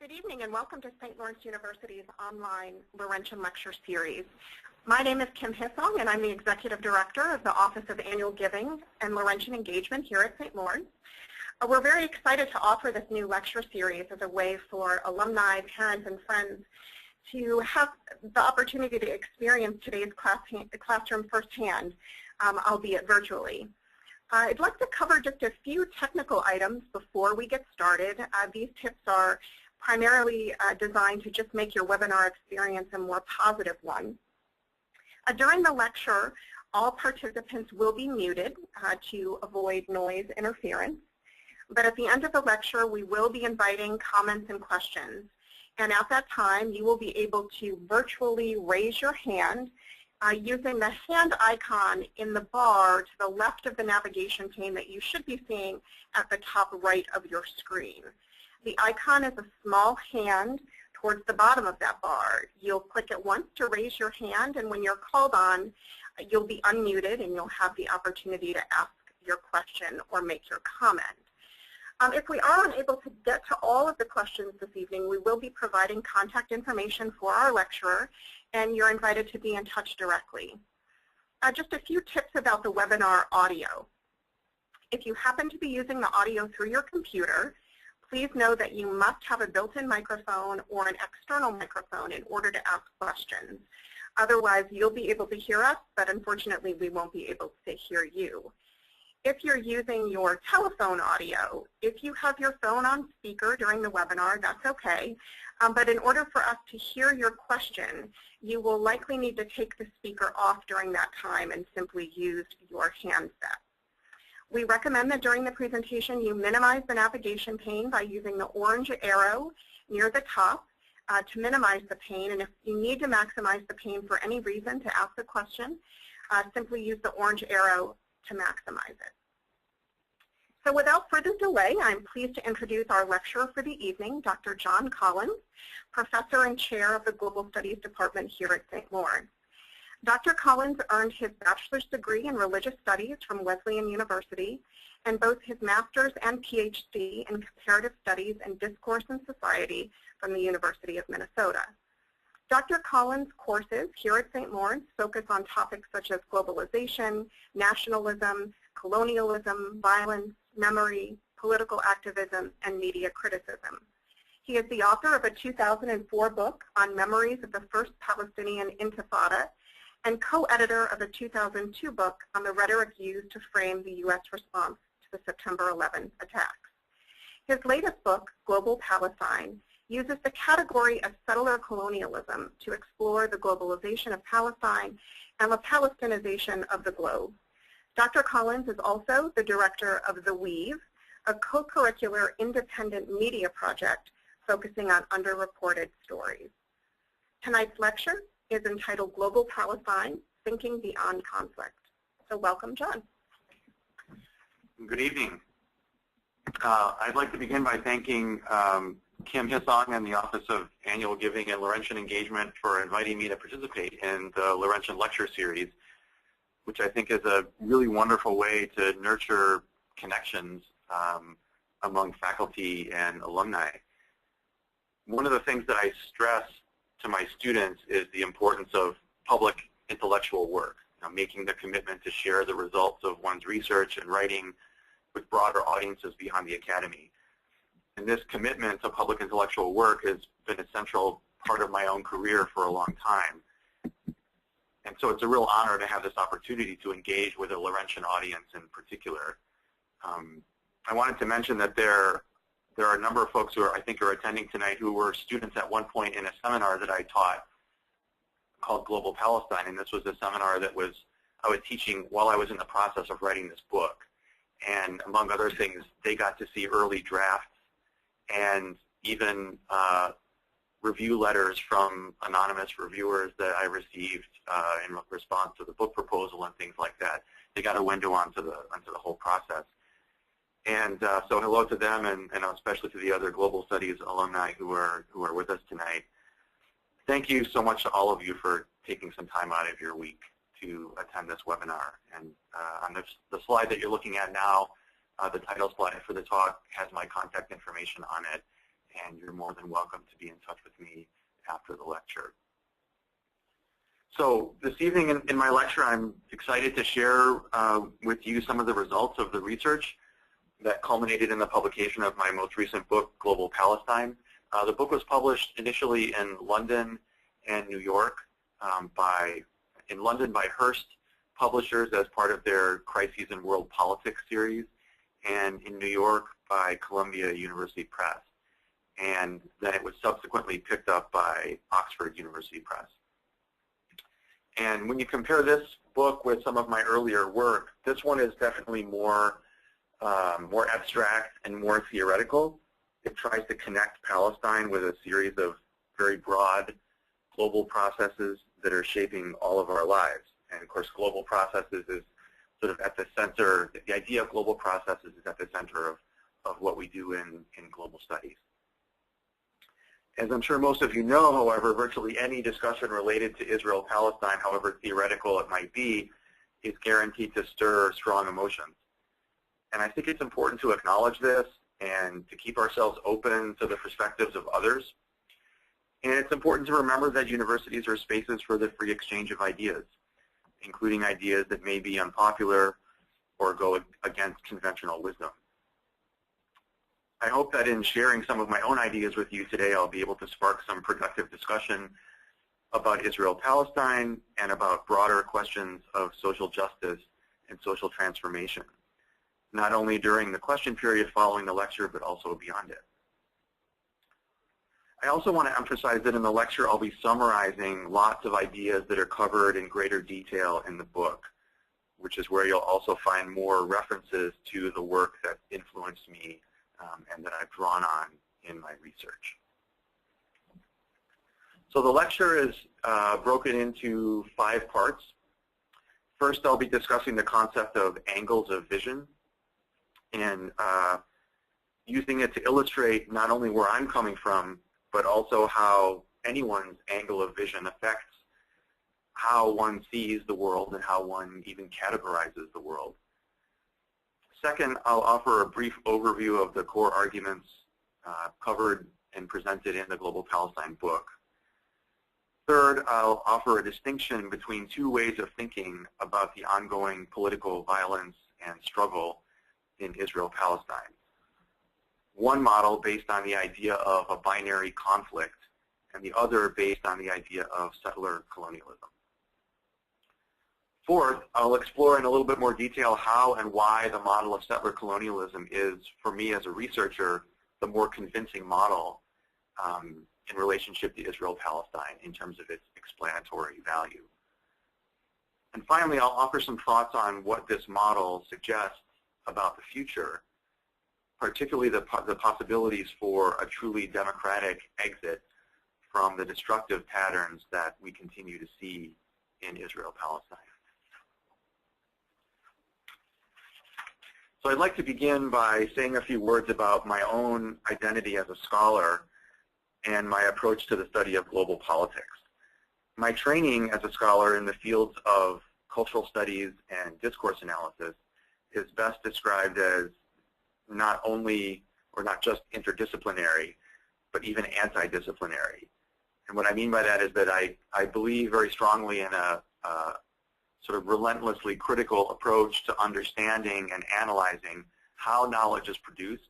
Good evening and welcome to St. Lawrence University's online Laurentian lecture series. My name is Kim Hissong and I'm the Executive Director of the Office of Annual Giving and Laurentian Engagement here at St. Lawrence. We're very excited to offer this new lecture series as a way for alumni, parents, and friends to have the opportunity to experience today's classroom firsthand, albeit virtually. I'd like to cover just a few technical items before we get started. These tips are primarily designed to just make your webinar experience a more positive one. During the lecture, all participants will be muted to avoid noise interference. But at the end of the lecture, we will be inviting comments and questions. And at that time, you will be able to virtually raise your hand using the hand icon in the bar to the left of the navigation pane that you should be seeing at the top right of your screen. The icon is a small hand towards the bottom of that bar. You'll click it once to raise your hand, and when you're called on, you'll be unmuted and you'll have the opportunity to ask your question or make your comment. If we are unable to get to all of the questions this evening, we will be providing contact information for our lecturer, and you're invited to be in touch directly. Just a few tips about the webinar audio. If you happen to be using the audio through your computer, please know that you must have a built-in microphone or an external microphone in order to ask questions. Otherwise, you'll be able to hear us, but unfortunately, we won't be able to hear you. If you're using your telephone audio, if you have your phone on speaker during the webinar, that's okay. But in order for us to hear your question, you will likely need to take the speaker off during that time and simply use your handset. We recommend that during the presentation you minimize the navigation pane by using the orange arrow near the top to minimize the pane. And if you need to maximize the pane for any reason to ask a question, simply use the orange arrow to maximize it. So without further delay, I'm pleased to introduce our lecturer for the evening, Dr. John Collins, Professor and Chair of the Global Studies Department here at St. Lawrence. Dr. Collins earned his bachelor's degree in religious studies from Wesleyan University and both his master's and PhD in comparative studies and discourse and society from the University of Minnesota. Dr. Collins' courses here at St. Lawrence focus on topics such as globalization, nationalism, colonialism, violence, memory, political activism, and media criticism. He is the author of a 2004 book on memories of the First Palestinian Intifada and co-editor of a 2002 book on the rhetoric used to frame the U.S. response to the September 11th attacks. His latest book, Global Palestine, uses the category of settler colonialism to explore the globalization of Palestine and the Palestinization of the globe. Dr. Collins is also the director of The Weave, a co-curricular independent media project focusing on underreported stories. Tonight's lecture is entitled Global Palestine, Thinking Beyond Conflict. So welcome, John. Good evening. I'd like to begin by thanking Kim Hissong and the Office of Annual Giving and Laurentian Engagement for inviting me to participate in the Laurentian Lecture Series, which I think is a really wonderful way to nurture connections among faculty and alumni. One of the things that I stress to my students is the importance of public intellectual work, making the commitment to share the results of one's research and writing with broader audiences beyond the academy. And this commitment to public intellectual work has been a central part of my own career for a long time. And so it's a real honor to have this opportunity to engage with a Laurentian audience in particular. I wanted to mention that there are a number of folks who I think are attending tonight who were students at one point in a seminar that I taught called Global Palestine, and this was a seminar that I was teaching while I was in the process of writing this book. And among other things, they got to see early drafts and even review letters from anonymous reviewers that I received in response to the book proposal and things like that. They got a window onto the whole process. And so hello to them, and especially to the other Global Studies alumni who are with us tonight. Thank you so much to all of you for taking some time out of your week to attend this webinar. And on the slide that you're looking at now, the title slide for the talk has my contact information on it. and you're more than welcome to be in touch with me after the lecture. So this evening in my lecture, I'm excited to share with you some of the results of the research that culminated in the publication of my most recent book, Global Palestine. The book was published initially in London and New York in London by Hearst Publishers as part of their Crises in World Politics series, and in New York by Columbia University Press. And then it was subsequently picked up by Oxford University Press. And when you compare this book with some of my earlier work, this one is definitely more abstract and more theoretical. It tries to connect Palestine with a series of very broad global processes that are shaping all of our lives. And of course, global processes is sort of at the center, the idea of global processes is at the center of what we do in global studies. As I'm sure most of you know, however, virtually any discussion related to Israel-Palestine, however theoretical it might be, is guaranteed to stir strong emotions. And I think it's important to acknowledge this and to keep ourselves open to the perspectives of others. And it's important to remember that universities are spaces for the free exchange of ideas, including ideas that may be unpopular or go against conventional wisdom. I hope that in sharing some of my own ideas with you today, I'll be able to spark some productive discussion about Israel-Palestine and about broader questions of social justice and social transformation, not only during the question period following the lecture, but also beyond it. I also want to emphasize that in the lecture, I'll be summarizing lots of ideas that are covered in greater detail in the book, which is where you'll also find more references to the work that influenced me and that I've drawn on in my research. So the lecture is broken into 5 parts. First, I'll be discussing the concept of angles of vision and using it to illustrate not only where I'm coming from, but also how anyone's angle of vision affects how one sees the world and how one even categorizes the world. Second, I'll offer a brief overview of the core arguments covered and presented in the Global Palestine book. Third, I'll offer a distinction between 2 ways of thinking about the ongoing political violence and struggle in Israel-Palestine. One model based on the idea of a binary conflict, and the other based on the idea of settler colonialism. Fourth, I'll explore in a little bit more detail how and why the model of settler colonialism is, for me as a researcher, the more convincing model in relationship to Israel-Palestine in terms of its explanatory value. And finally, I'll offer some thoughts on what this model suggests about the future, particularly the possibilities for a truly democratic exit from the destructive patterns that we continue to see in Israel-Palestine. So I'd like to begin by saying a few words about my own identity as a scholar and my approach to the study of global politics. My training as a scholar in the fields of cultural studies and discourse analysis is best described as not only, or not just interdisciplinary, but even anti-disciplinary. And what I mean by that is that I believe very strongly in a sort of relentlessly critical approach to understanding and analyzing how knowledge is produced,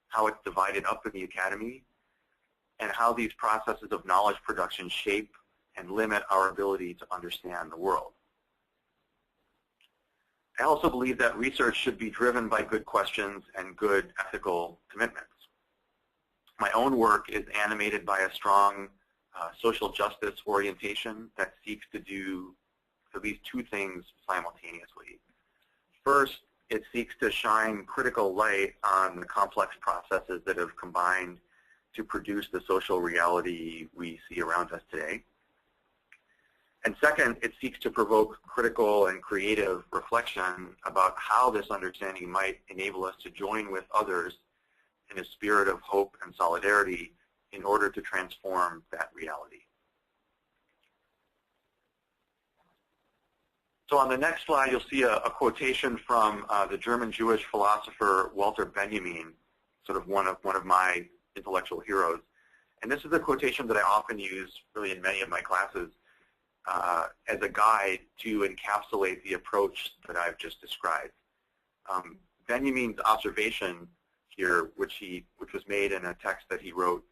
how it's divided up in the academy, and how these processes of knowledge production shape and limit our ability to understand the world. I also believe that research should be driven by good questions and good ethical commitments. My own work is animated by a strong social justice orientation that seeks to do at least 2 things simultaneously. First, it seeks to shine critical light on the complex processes that have combined to produce the social reality we see around us today. And second, it seeks to provoke critical and creative reflection about how this understanding might enable us to join with others in a spirit of hope and solidarity in order to transform that reality. So on the next slide, you'll see a quotation from the German Jewish philosopher Walter Benjamin, sort of one of my intellectual heroes. And this is a quotation that I often use really in many of my classes as a guide to encapsulate the approach that I've just described. Benjamin's observation here, which was made in a text that he wrote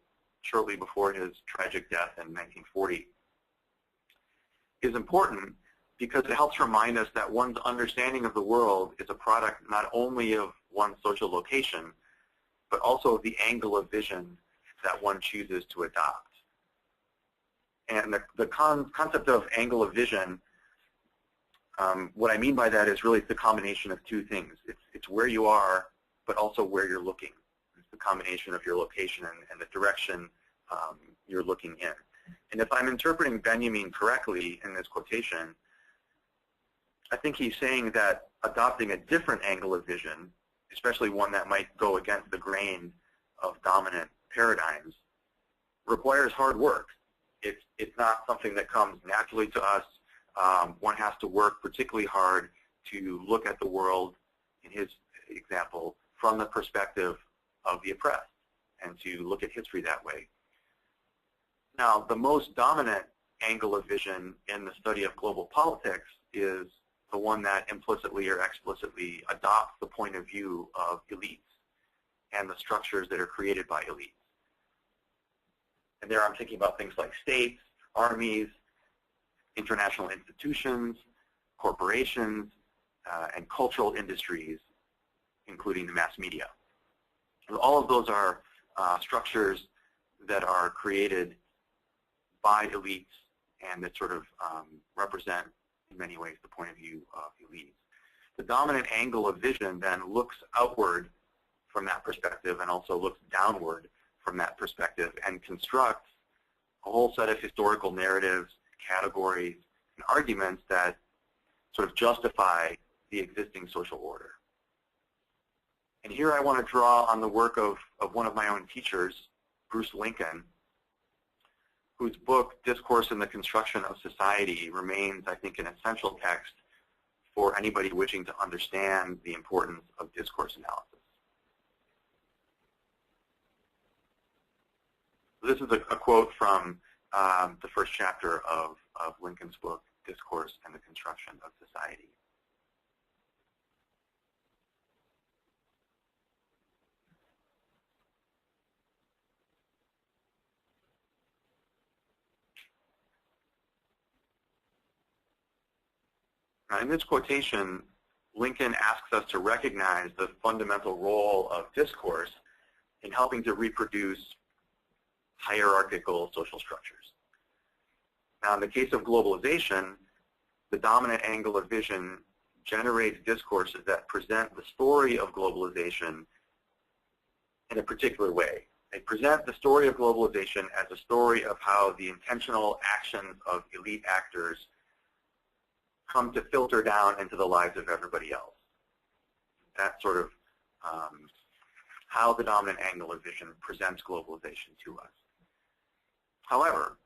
shortly before his tragic death in 1940, is important because it helps remind us that one's understanding of the world is a product not only of one's social location, but also of the angle of vision that one chooses to adopt. And the concept of angle of vision, what I mean by that is really the combination of two things. It's where you are, but also where you're looking. It's the combination of your location and the direction you're looking in. And if I'm interpreting Benjamin correctly in this quotation, I think he's saying that adopting a different angle of vision, especially one that might go against the grain of dominant paradigms, requires hard work. It's not something that comes naturally to us. One has to work particularly hard to look at the world, in his example, from the perspective of the oppressed, and to look at history that way. Now, the most dominant angle of vision in the study of global politics is the one that implicitly or explicitly adopts the point of view of elites and the structures that are created by elites. And there I'm thinking about things like states, armies, international institutions, corporations, and cultural industries, including the mass media. And all of those are structures that are created by elites and that sort of represent, in many ways, the point of view of elites. The dominant angle of vision then looks outward from that perspective and also looks downward from that perspective and constructs a whole set of historical narratives, categories, and arguments that sort of justify the existing social order. And here I want to draw on the work of one of my own teachers, Bruce Lincoln, whose book, Discourse in the Construction of Society, remains, I think, an essential text for anybody wishing to understand the importance of discourse analysis. This is a quote from the first chapter of Lincoln's book, Discourse and the Construction of Society. Now, in this quotation, Lincoln asks us to recognize the fundamental role of discourse in helping to reproduce hierarchical social structures. Now, in the case of globalization, the dominant angle of vision generates discourses that present the story of globalization in a particular way. They present the story of globalization as a story of how the intentional actions of elite actors come to filter down into the lives of everybody else. That's sort of how the dominant angle of vision presents globalization to us. However,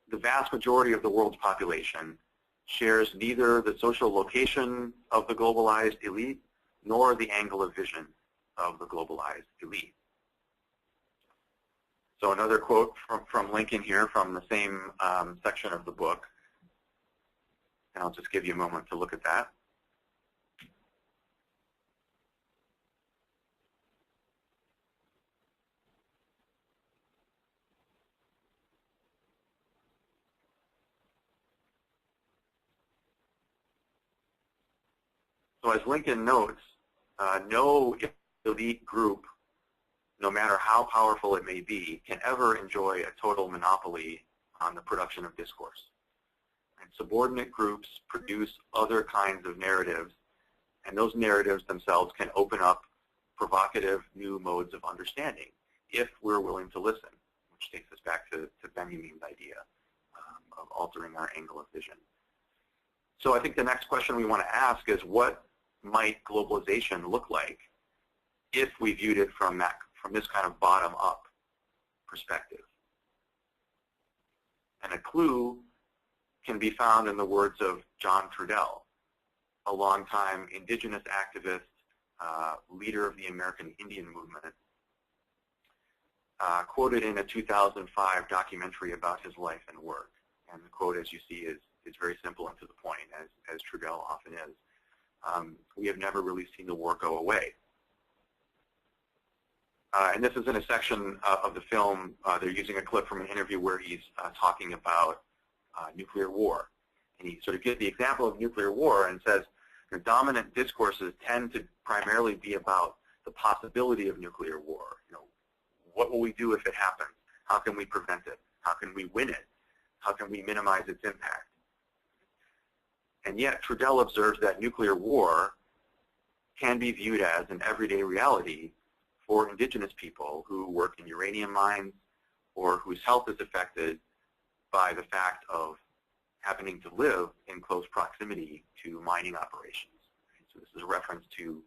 the vast majority of the world's population shares neither the social location of the globalized elite nor the angle of vision of the globalized elite. So another quote from Lincoln here from the same section of the book. And I'll just give you a moment to look at that. So as Lincoln notes, no elite group, no matter how powerful it may be, can ever enjoy a total monopoly on the production of discourse. And subordinate groups produce other kinds of narratives, and those narratives themselves can open up provocative new modes of understanding if we're willing to listen, which takes us back to Benjamin's idea of altering our angle of vision. So I think the next question we want to ask is, what might globalization look like if we viewed it from this kind of bottom-up perspective? And a clue can be found in the words of John Trudell, a longtime indigenous activist, leader of the American Indian movement, quoted in a 2005 documentary about his life and work. And the quote, as you see, is very simple and to the point, as Trudell often is. We have never really seen the war go away. And this is in a section of the film. They're using a clip from an interview where he's talking about nuclear war. And he sort of gives the example of nuclear war and says, dominant discourses tend to primarily be about the possibility of nuclear war. What will we do if it happens? How can we prevent it? How can we win it? How can we minimize its impact? And yet, Trudell observes that nuclear war can be viewed as an everyday reality for indigenous people who work in uranium mines or whose health is affected by the fact of happening to live in close proximity to mining operations. So this is a reference to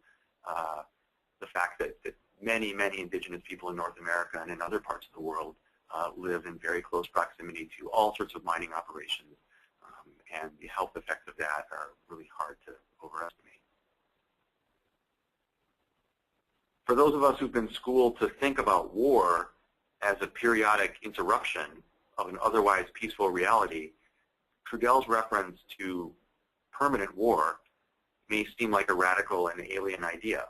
the fact that many, many indigenous people in North America and in other parts of the world live in very close proximity to all sorts of mining operations, and the health effects of that are really hard to overestimate. For those of us who've been schooled to think about war as a periodic interruption of an otherwise peaceful reality, Trudell's reference to permanent war may seem like a radical and alien idea.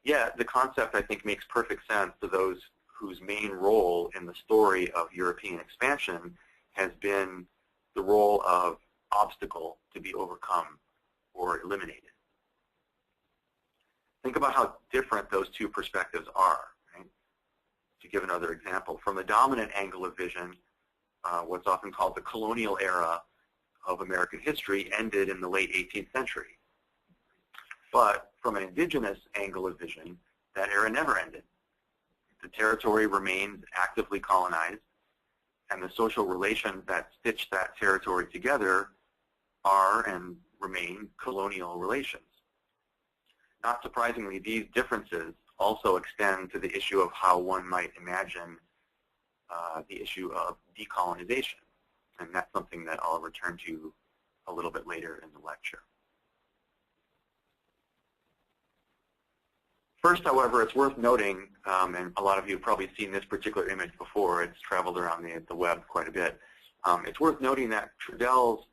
Yet, the concept, I think, makes perfect sense to those whose main role in the story of European expansion has been the role of obstacle to be overcome or eliminated. Think about how different those two perspectives are. Right? To give another example, from the dominant angle of vision, what's often called the colonial era of American history ended in the late 18th century. But from an indigenous angle of vision, that era never ended. The territory remains actively colonized, and the social relations that stitch that territory together are and remain colonial relations. Not surprisingly, these differences also extend to the issue of how one might imagine the issue of decolonization, and that's something that I'll return to a little bit later in the lecture. First, however, it's worth noting, and a lot of you have probably seen this particular image before, it's traveled around the web quite a bit. It's worth noting that Trudell's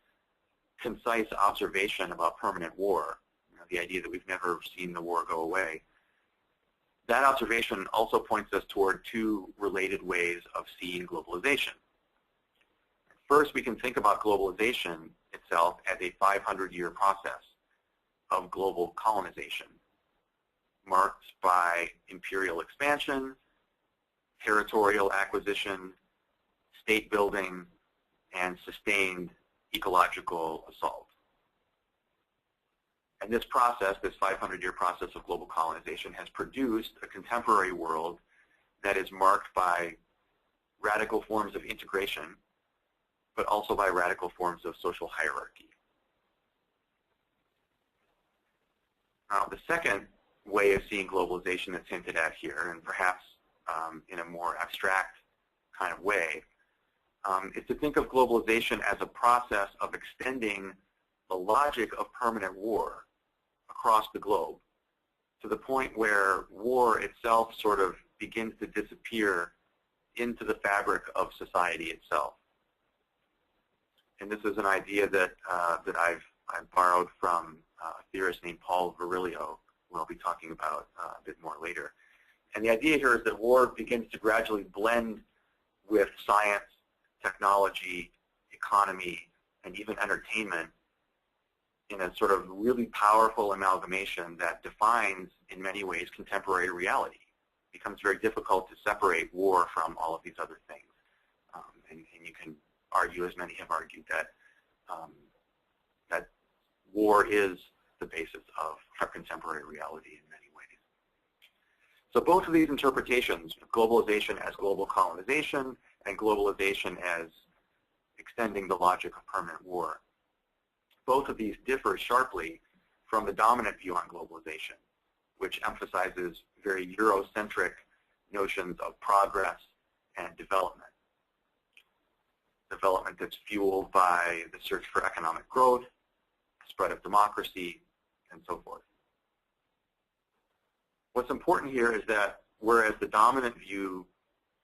concise observation about permanent war, the idea that we've never seen the war go away, that observation also points us toward two related ways of seeing globalization. First, we can think about globalization itself as a 500-year process of global colonization, marked by imperial expansion, territorial acquisition, state building, and sustained ecological assault. And this process, this 500-year process of global colonization, has produced a contemporary world that is marked by radical forms of integration, but also by radical forms of social hierarchy. Now, the second way of seeing globalization that's hinted at here, and perhaps in a more abstract kind of way, is to think of globalization as a process of extending the logic of permanent war across the globe to the point where war itself sort of begins to disappear into the fabric of society itself. And this is an idea that I've borrowed from a theorist named Paul Virilio, who I'll be talking about a bit more later. And the idea here is that war begins to gradually blend with science, technology, economy, and even entertainment in a sort of really powerful amalgamation that defines, in many ways, contemporary reality. It becomes very difficult to separate war from all of these other things. And you can argue, as many have argued, that that war is the basis of our contemporary reality in many ways. So both of these interpretations, globalization as global colonization and globalization as extending the logic of permanent war, both of these differ sharply from the dominant view on globalization, which emphasizes very Eurocentric notions of progress and development. Development that's fueled by the search for economic growth, spread of democracy, and so forth. What's important here is that whereas the dominant view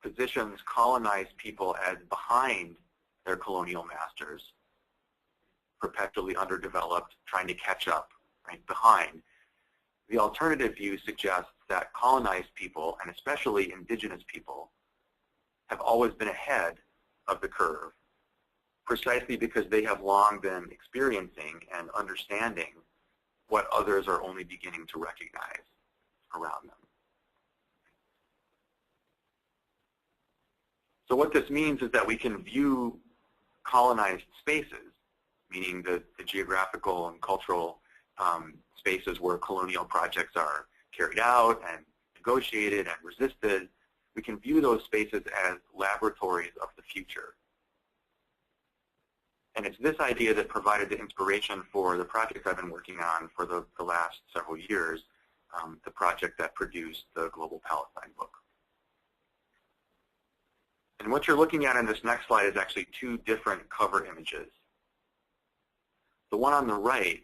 positions colonized people as behind their colonial masters, perpetually underdeveloped, trying to catch up, right, behind. The alternative view suggests that colonized people, and especially indigenous people, have always been ahead of the curve, precisely because they have long been experiencing and understanding what others are only beginning to recognize around them. So what this means is that we can view colonized spaces, meaning the geographical and cultural spaces where colonial projects are carried out and negotiated and resisted. We can view those spaces as laboratories of the future. And it's this idea that provided the inspiration for the project I've been working on for the last several years, the project that produced the Global Palestine book. And what you're looking at in this next slide is actually two different cover images. The one on the right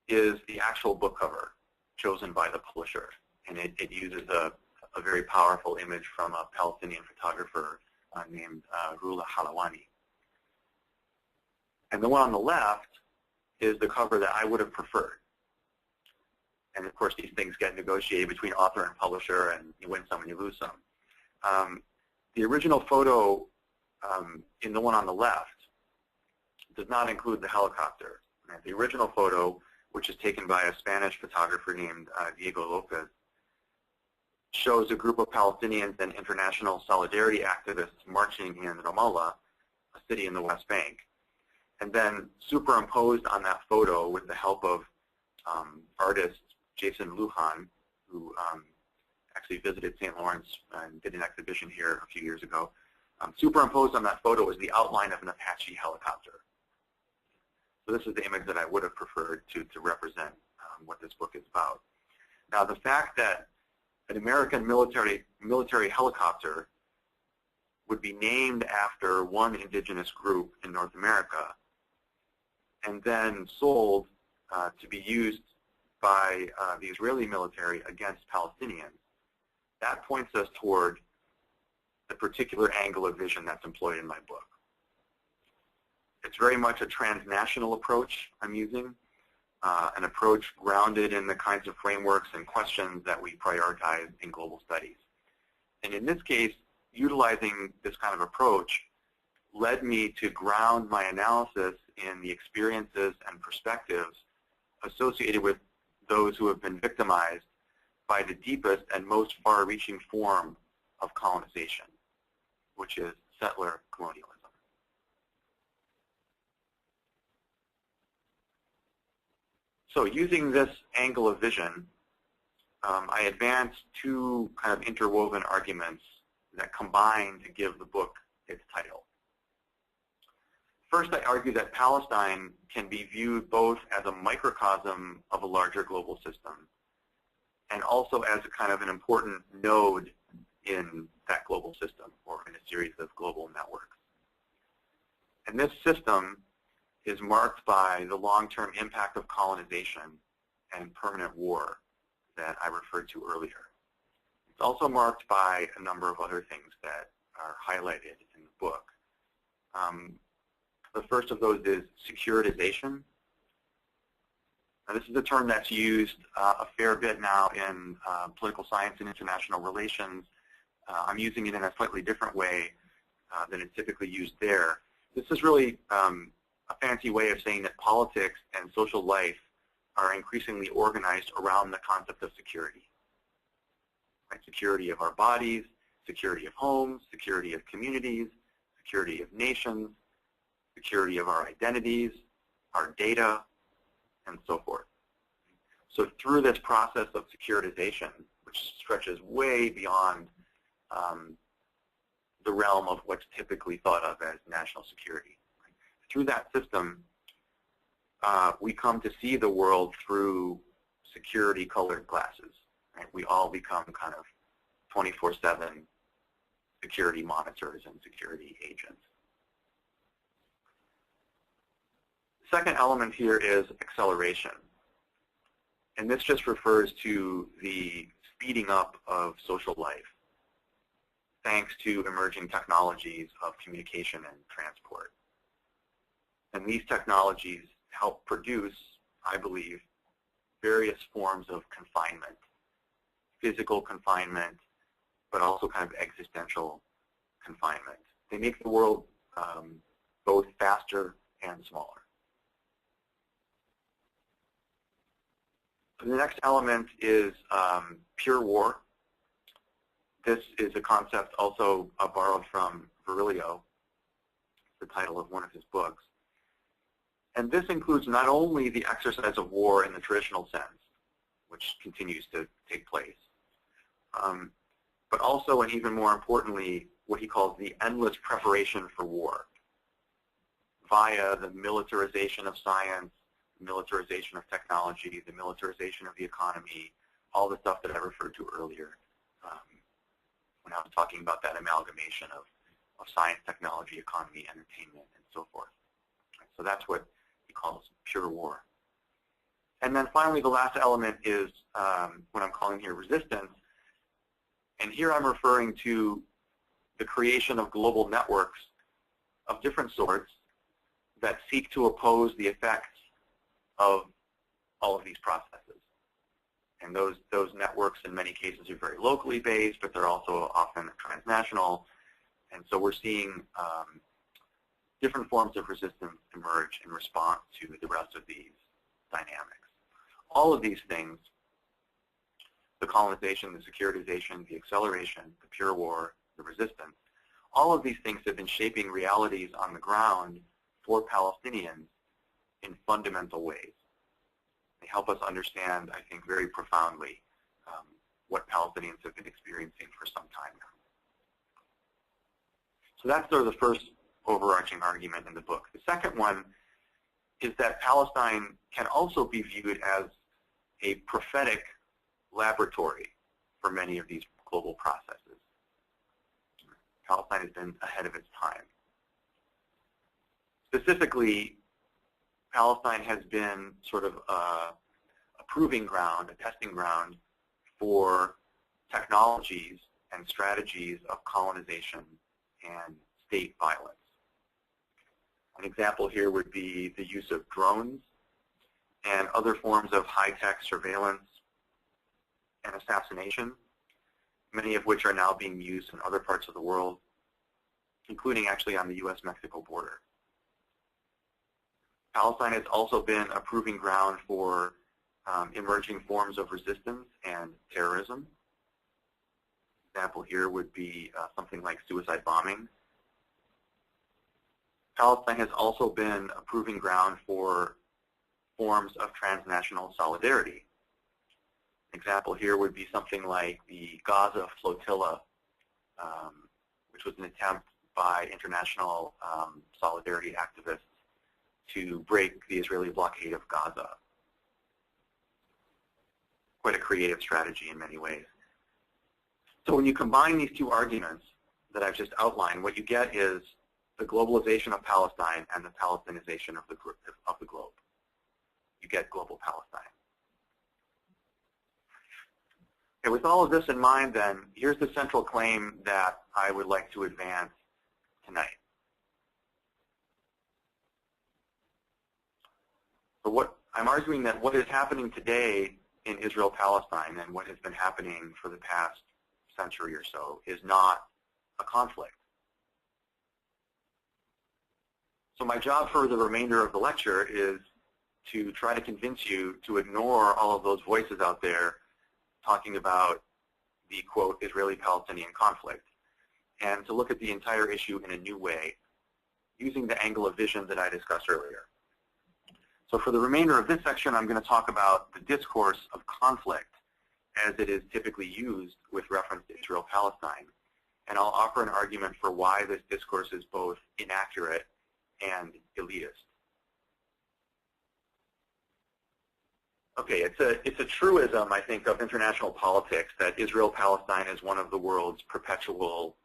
is the actual book cover chosen by the publisher. And it uses a very powerful image from a Palestinian photographer named Rula Halawani. And the one on the left is the cover that I would have preferred. And of course, these things get negotiated between author and publisher, and you win some and you lose some. The original photo in the one on the left does not include the helicopter. Right? The original photo, which is taken by a Spanish photographer named Diego Lopez, shows a group of Palestinians and international solidarity activists marching in Ramallah, a city in the West Bank. And then superimposed on that photo with the help of artist Jason Lujan, who actually visited St. Lawrence and did an exhibition here a few years ago. Superimposed on that photo is the outline of an Apache helicopter. So this is the image that I would have preferred to represent what this book is about. Now, the fact that an American military helicopter would be named after one indigenous group in North America and then sold to be used by the Israeli military against Palestinians, that points us toward the particular angle of vision that's employed in my book. It's very much a transnational approach I'm using, an approach grounded in the kinds of frameworks and questions that we prioritize in global studies. And in this case, utilizing this kind of approach led me to ground my analysis in the experiences and perspectives associated with those who have been victimized by the deepest and most far-reaching form of colonization, which is settler colonialism. So using this angle of vision, I advanced two kind of interwoven arguments that combine to give the book its title. First, I argue that Palestine can be viewed both as a microcosm of a larger global system and also as a kind of an important node in that global system or in a series of global networks. And this system is marked by the long-term impact of colonization and permanent war that I referred to earlier. It's also marked by a number of other things that are highlighted in the book. The first of those is securitization. Now, this is a term that's used a fair bit now in political science and international relations. I'm using it in a slightly different way than it's typically used there. This is really a fancy way of saying that politics and social life are increasingly organized around the concept of security. Right? Security of our bodies, security of homes, security of communities, security of nations, security of our identities, our data, and so forth. So through this process of securitization, which stretches way beyond the realm of what's typically thought of as national security, right? Through that system, we come to see the world through security-colored glasses. Right? We all become kind of 24/7 security monitors and security agents. The second element here is acceleration. And this just refers to the speeding up of social life thanks to emerging technologies of communication and transport. And these technologies help produce, I believe, various forms of confinement, physical confinement, but also kind of existential confinement. They make the world both faster and smaller. The next element is pure war. This is a concept also borrowed from Virilio, the title of one of his books. And this includes not only the exercise of war in the traditional sense, which continues to take place, but also, and even more importantly, what he calls the endless preparation for war via the militarization of science, militarization of technology, the militarization of the economy, all the stuff that I referred to earlier when I was talking about that amalgamation of science, technology, economy, entertainment, and so forth. So that's what he calls pure war. And then finally, the last element is what I'm calling here resistance. And here I'm referring to the creation of global networks of different sorts that seek to oppose the effects of all of these processes. And those networks in many cases are very locally based, but they're also often transnational. And so we're seeing different forms of resistance emerge in response to the rest of these dynamics. All of these things, the colonization, the securitization, the acceleration, the pure war, the resistance, all of these things have been shaping realities on the ground for Palestinians in fundamental ways. They help us understand, I think, very profoundly what Palestinians have been experiencing for some time now. So that's sort of the first overarching argument in the book. The second one is that Palestine can also be viewed as a prophetic laboratory for many of these global processes. Palestine has been ahead of its time. Specifically, Palestine has been sort of a proving ground, a testing ground for technologies and strategies of colonization and state violence. An example here would be the use of drones and other forms of high-tech surveillance and assassination, many of which are now being used in other parts of the world, including actually on the U.S.-Mexico border. Palestine has also been a proving ground for emerging forms of resistance and terrorism. An example here would be something like suicide bombing. Palestine has also been a proving ground for forms of transnational solidarity. An example here would be something like the Gaza flotilla, which was an attempt by international solidarity activists to break the Israeli blockade of Gaza. Quite a creative strategy in many ways. So when you combine these two arguments that I've just outlined, what you get is the globalization of Palestine and the Palestinization of the globe. You get global Palestine. Okay, with all of this in mind then, here's the central claim that I would like to advance tonight. So what I'm arguing that what is happening today in Israel-Palestine and what has been happening for the past century or so is not a conflict. So my job for the remainder of the lecture is to try to convince you to ignore all of those voices out there talking about the, quote, Israeli-Palestinian conflict, and to look at the entire issue in a new way, using the angle of vision that I discussed earlier. So for the remainder of this section, I'm going to talk about the discourse of conflict as it is typically used with reference to Israel-Palestine. And I'll offer an argument for why this discourse is both inaccurate and elitist. Okay, it's a truism, I think, of international politics that Israel-Palestine is one of the world's perpetual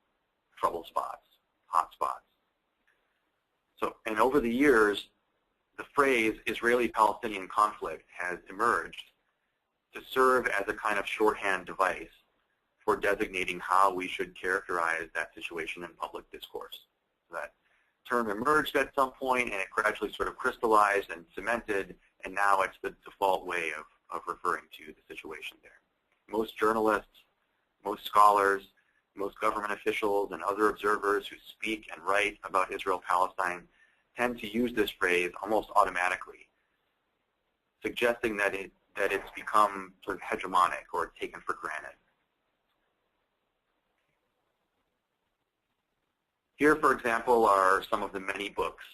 trouble spots, hot spots. So, and over the years, the phrase Israeli-Palestinian conflict has emerged to serve as a kind of shorthand device for designating how we should characterize that situation in public discourse. That term emerged at some point, and it gradually sort of crystallized and cemented, and now it's the default way of referring to the situation there. Most journalists, most scholars, most government officials, and other observers who speak and write about Israel-Palestine tend to use this phrase almost automatically, suggesting that it's become sort of hegemonic or taken for granted. Here, for example, are some of the many books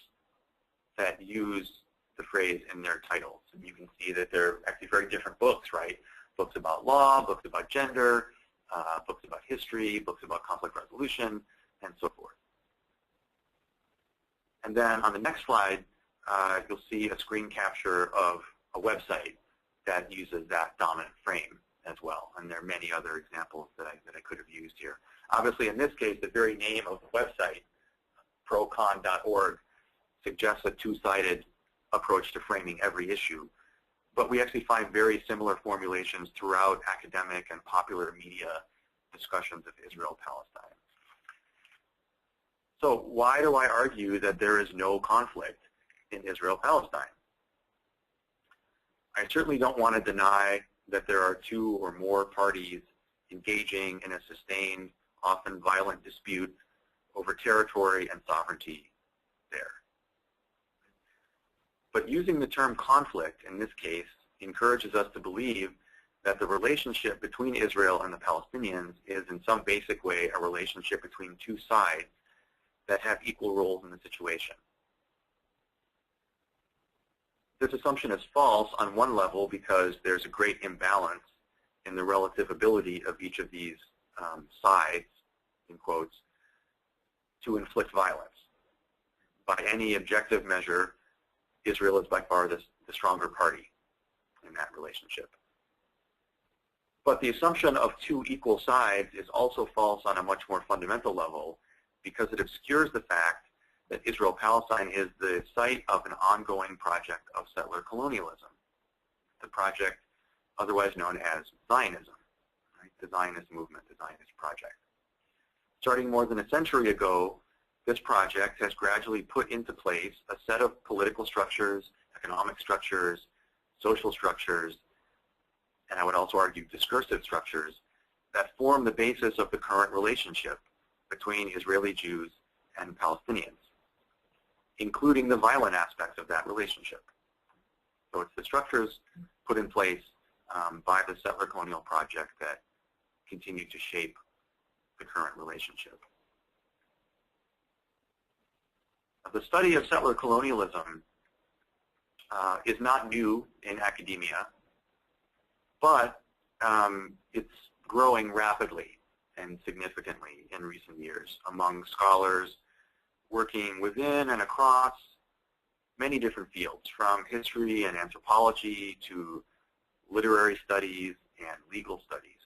that use the phrase in their titles. And you can see that they're actually very different books, right? Books about law, books about gender, books about history, books about conflict resolution, and so forth. And then on the next slide, you'll see a screen capture of a website that uses that dominant frame as well. And there are many other examples that I could have used here. Obviously, in this case, the very name of the website, procon.org, suggests a two-sided approach to framing every issue. But we actually find very similar formulations throughout academic and popular media discussions of Israel-Palestine. So why do I argue that there is no conflict in Israel-Palestine? I certainly don't want to deny that there are two or more parties engaging in a sustained, often violent dispute over territory and sovereignty there. But using the term conflict in this case encourages us to believe that the relationship between Israel and the Palestinians is in some basic way a relationship between two sides that have equal roles in the situation. This assumption is false on one level because there's a great imbalance in the relative ability of each of these sides, in quotes, to inflict violence. By any objective measure, Israel is by far the stronger party in that relationship. But the assumption of two equal sides is also false on a much more fundamental level because it obscures the fact that Israel-Palestine is the site of an ongoing project of settler colonialism, the project otherwise known as Zionism, right? The Zionist movement, the Zionist project. Starting more than a century ago, this project has gradually put into place a set of political structures, economic structures, social structures, and I would also argue discursive structures that form the basis of the current relationship between Israeli Jews and Palestinians, including the violent aspects of that relationship. So it's the structures put in place by the settler colonial project that continue to shape the current relationship. The study of settler colonialism is not new in academia, but it's growing rapidly and significantly in recent years among scholars working within and across many different fields, from history and anthropology to literary studies and legal studies.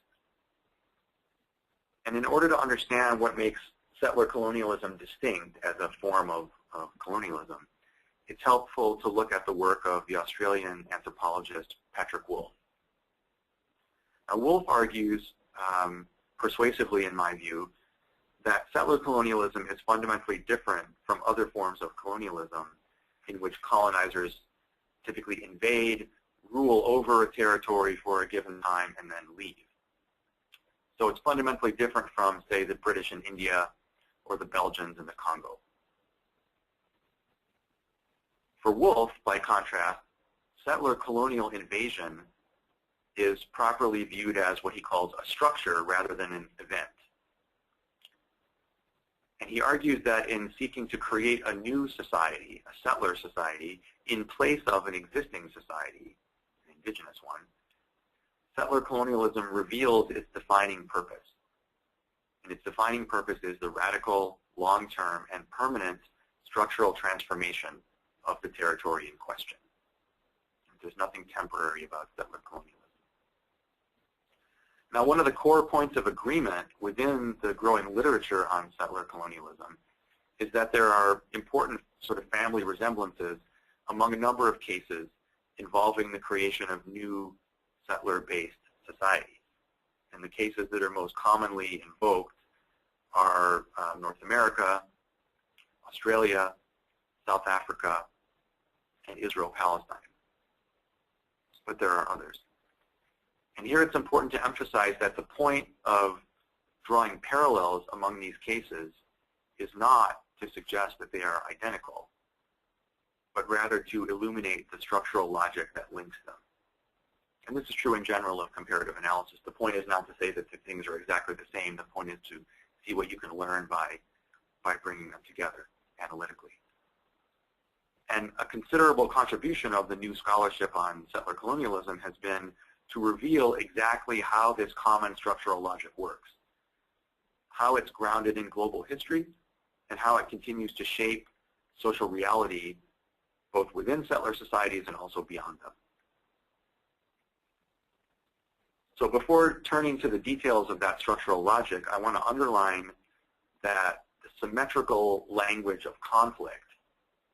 And in order to understand what makes settler colonialism distinct as a form of colonialism, it's helpful to look at the work of the Australian anthropologist Patrick Wolfe. Now, Wolfe argues persuasively, in my view, that settler colonialism is fundamentally different from other forms of colonialism in which colonizers typically invade, rule over a territory for a given time, and then leave. So it's fundamentally different from, say, the British in India or the Belgians in the Congo. For Wolfe, by contrast, settler colonial invasion is properly viewed as what he calls a structure rather than an event. And he argues that in seeking to create a new society, a settler society, in place of an existing society, an indigenous one, settler colonialism reveals its defining purpose. And its defining purpose is the radical, long-term, and permanent structural transformation of the territory in question. There's nothing temporary about settler colonialism. Now, one of the core points of agreement within the growing literature on settler colonialism is that there are important sort of family resemblances among a number of cases involving the creation of new settler-based society. And the cases that are most commonly invoked are North America, Australia, South Africa, and Israel-Palestine. But there are others. And here it's important to emphasize that the point of drawing parallels among these cases is not to suggest that they are identical, but rather to illuminate the structural logic that links them. And this is true in general of comparative analysis. The point is not to say that the things are exactly the same. The point is to see what you can learn by bringing them together analytically. And a considerable contribution of the new scholarship on settler colonialism has been to reveal exactly how this common structural logic works, how it's grounded in global history, and how it continues to shape social reality both within settler societies and also beyond them. So before turning to the details of that structural logic, I want to underline that the symmetrical language of conflict,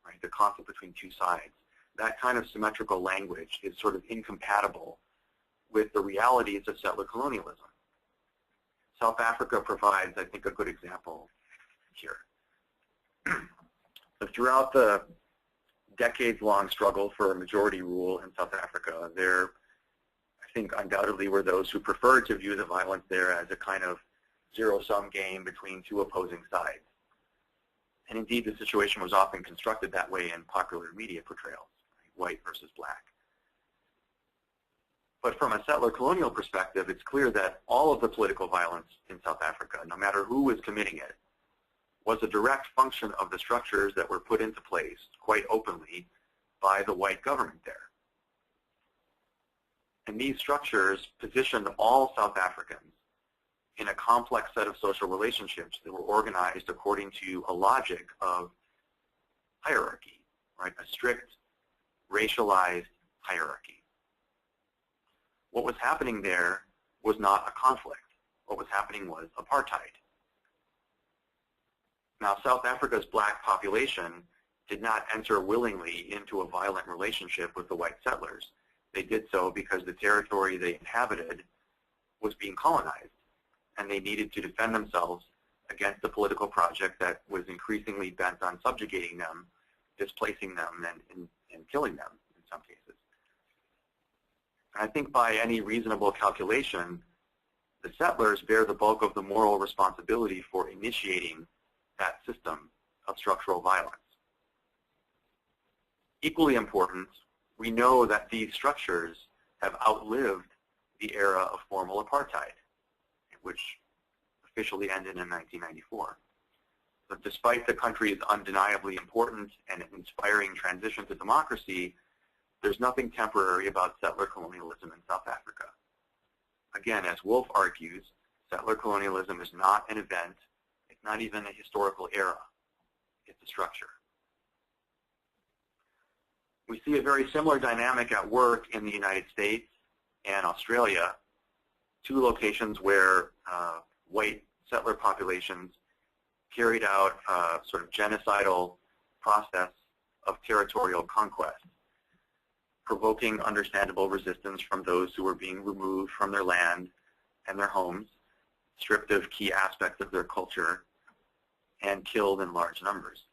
right, the conflict between two sides, that kind of symmetrical language is sort of incompatible with the realities of settler colonialism. South Africa provides, I think, a good example here. So throughout the decades-long struggle for majority rule in South Africa, there, I think, undoubtedly were those who preferred to view the violence there as a kind of zero-sum game between two opposing sides. And indeed, the situation was often constructed that way in popular media portrayals, right? White versus black. But from a settler colonial perspective, it's clear that all of the political violence in South Africa, no matter who was committing it, was a direct function of the structures that were put into place quite openly by the white government there. And these structures positioned all South Africans in a complex set of social relationships that were organized according to a logic of hierarchy, right? A strict, racialized hierarchy. What was happening there was not a conflict. What was happening was apartheid. Now, South Africa's black population did not enter willingly into a violent relationship with the white settlers. They did so because the territory they inhabited was being colonized, and they needed to defend themselves against the political project that was increasingly bent on subjugating them, displacing them, and killing them in some cases. I think by any reasonable calculation, the settlers bear the bulk of the moral responsibility for initiating that system of structural violence. Equally important, we know that these structures have outlived the era of formal apartheid, which officially ended in 1994. But despite the country's undeniably important and inspiring transition to democracy, there's nothing temporary about settler colonialism in South Africa. Again, as Wolf argues, settler colonialism is not an event, it's not even a historical era, it's a structure. We see a very similar dynamic at work in the United States and Australia, two locations where white settler populations carried out a sort of genocidal process of territorial conquest, provoking understandable resistance from those who were being removed from their land and their homes, stripped of key aspects of their culture, and killed in large numbers.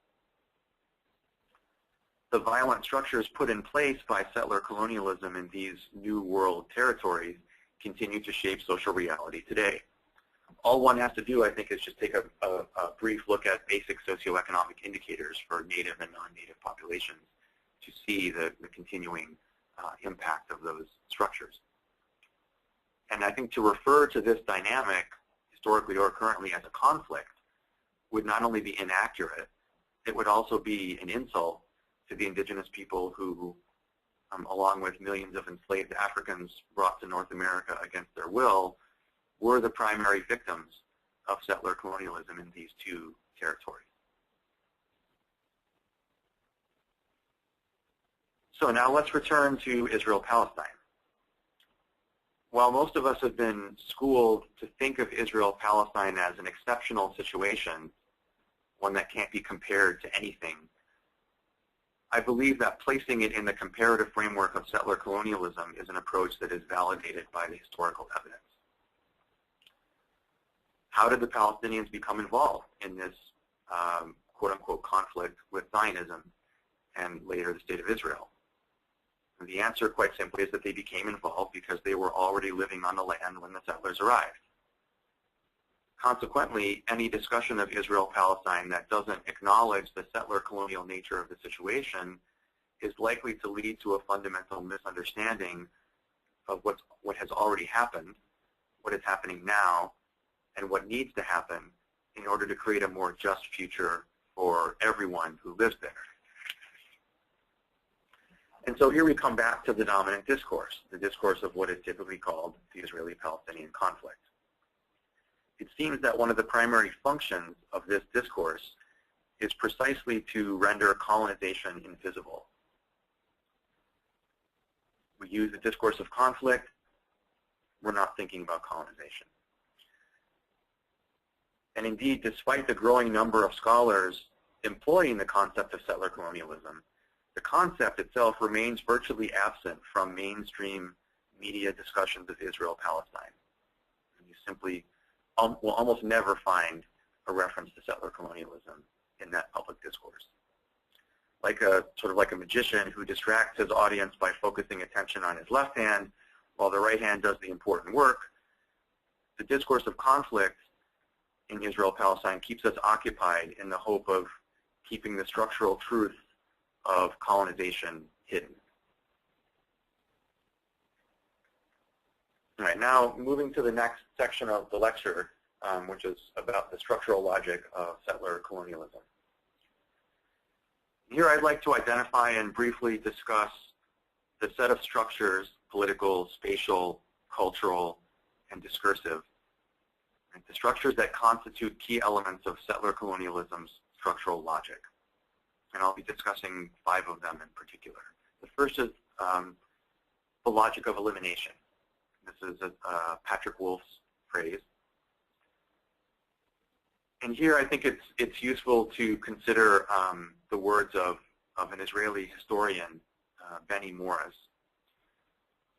The violent structures put in place by settler colonialism in these New World territories continue to shape social reality today. All one has to do, I think, is just take a brief look at basic socioeconomic indicators for native and non-native populations to see the continuing impact of those structures. And I think to refer to this dynamic, historically or currently, as a conflict would not only be inaccurate, it would also be an insult to the indigenous people who, along with millions of enslaved Africans brought to North America against their will, were the primary victims of settler colonialism in these two territories. So now let's return to Israel-Palestine. While most of us have been schooled to think of Israel-Palestine as an exceptional situation, one that can't be compared to anything I believe that placing it in the comparative framework of settler colonialism is an approach that is validated by the historical evidence. How did the Palestinians become involved in this quote-unquote conflict with Zionism and later the State of Israel? And the answer, quite simply, is that they became involved because they were already living on the land when the settlers arrived. Consequently, any discussion of Israel-Palestine that doesn't acknowledge the settler colonial nature of the situation is likely to lead to a fundamental misunderstanding of what has already happened, what is happening now, and what needs to happen in order to create a more just future for everyone who lives there. And so here we come back to the dominant discourse, the discourse of what is typically called the Israeli-Palestinian conflict. It seems that one of the primary functions of this discourse is precisely to render colonization invisible. We use the discourse of conflict, we're not thinking about colonization. And indeed, despite the growing number of scholars employing the concept of settler colonialism, the concept itself remains virtually absent from mainstream media discussions of Israel-Palestine. You simply will almost never find a reference to settler colonialism in that public discourse. Sort of like a magician who distracts his audience by focusing attention on his left hand while the right hand does the important work, the discourse of conflict in Israel-Palestine keeps us occupied in the hope of keeping the structural truth of colonization hidden. All right, now moving to the next section of the lecture, which is about the structural logic of settler colonialism. Here I'd like to identify and briefly discuss the set of structures, political, spatial, cultural, and discursive, and the structures that constitute key elements of settler colonialism's structural logic. And I'll be discussing 5 of them in particular. The first is the logic of elimination. This is Patrick Wolf's phrase. And here I think it's useful to consider the words of an Israeli historian, Benny Morris,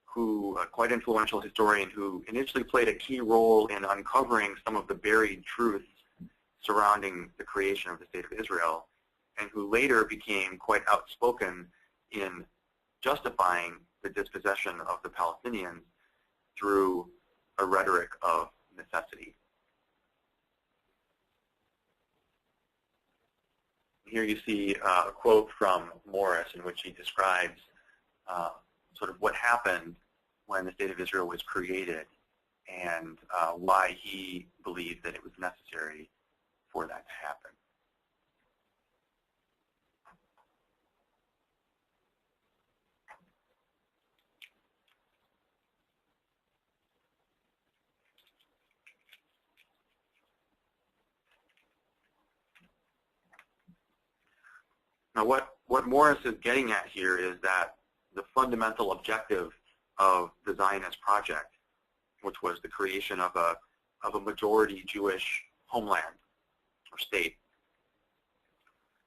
who, a quite influential historian who initially played a key role in uncovering some of the buried truths surrounding the creation of the State of Israel, and who later became quite outspoken in justifying the dispossession of the Palestinians through a rhetoric of necessity. Here you see a quote from Morris in which he describes sort of what happened when the State of Israel was created and why he believed that it was necessary for that to happen. Now what Morris is getting at here is that the fundamental objective of the Zionist project, which was the creation of a majority Jewish homeland or state,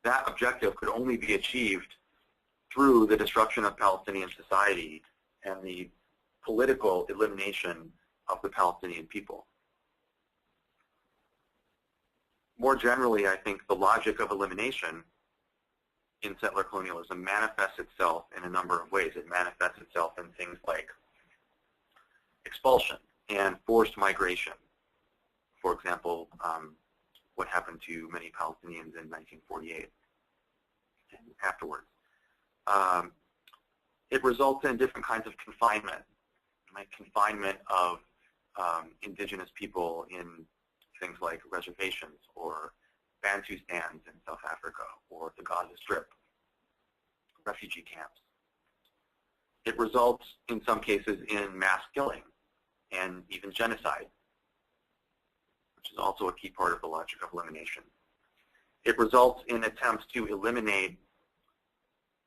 that objective could only be achieved through the destruction of Palestinian society and the political elimination of the Palestinian people. More generally, I think the logic of elimination in settler colonialism manifests itself in a number of ways. It manifests itself in things like expulsion and forced migration. For example, what happened to many Palestinians in 1948 and afterwards. It results in different kinds of confinement, like confinement of indigenous people in things like reservations or Bantu stands in South Africa or the Gaza Strip, refugee camps. It results in some cases in mass killing and even genocide, which is also a key part of the logic of elimination. It results in attempts to eliminate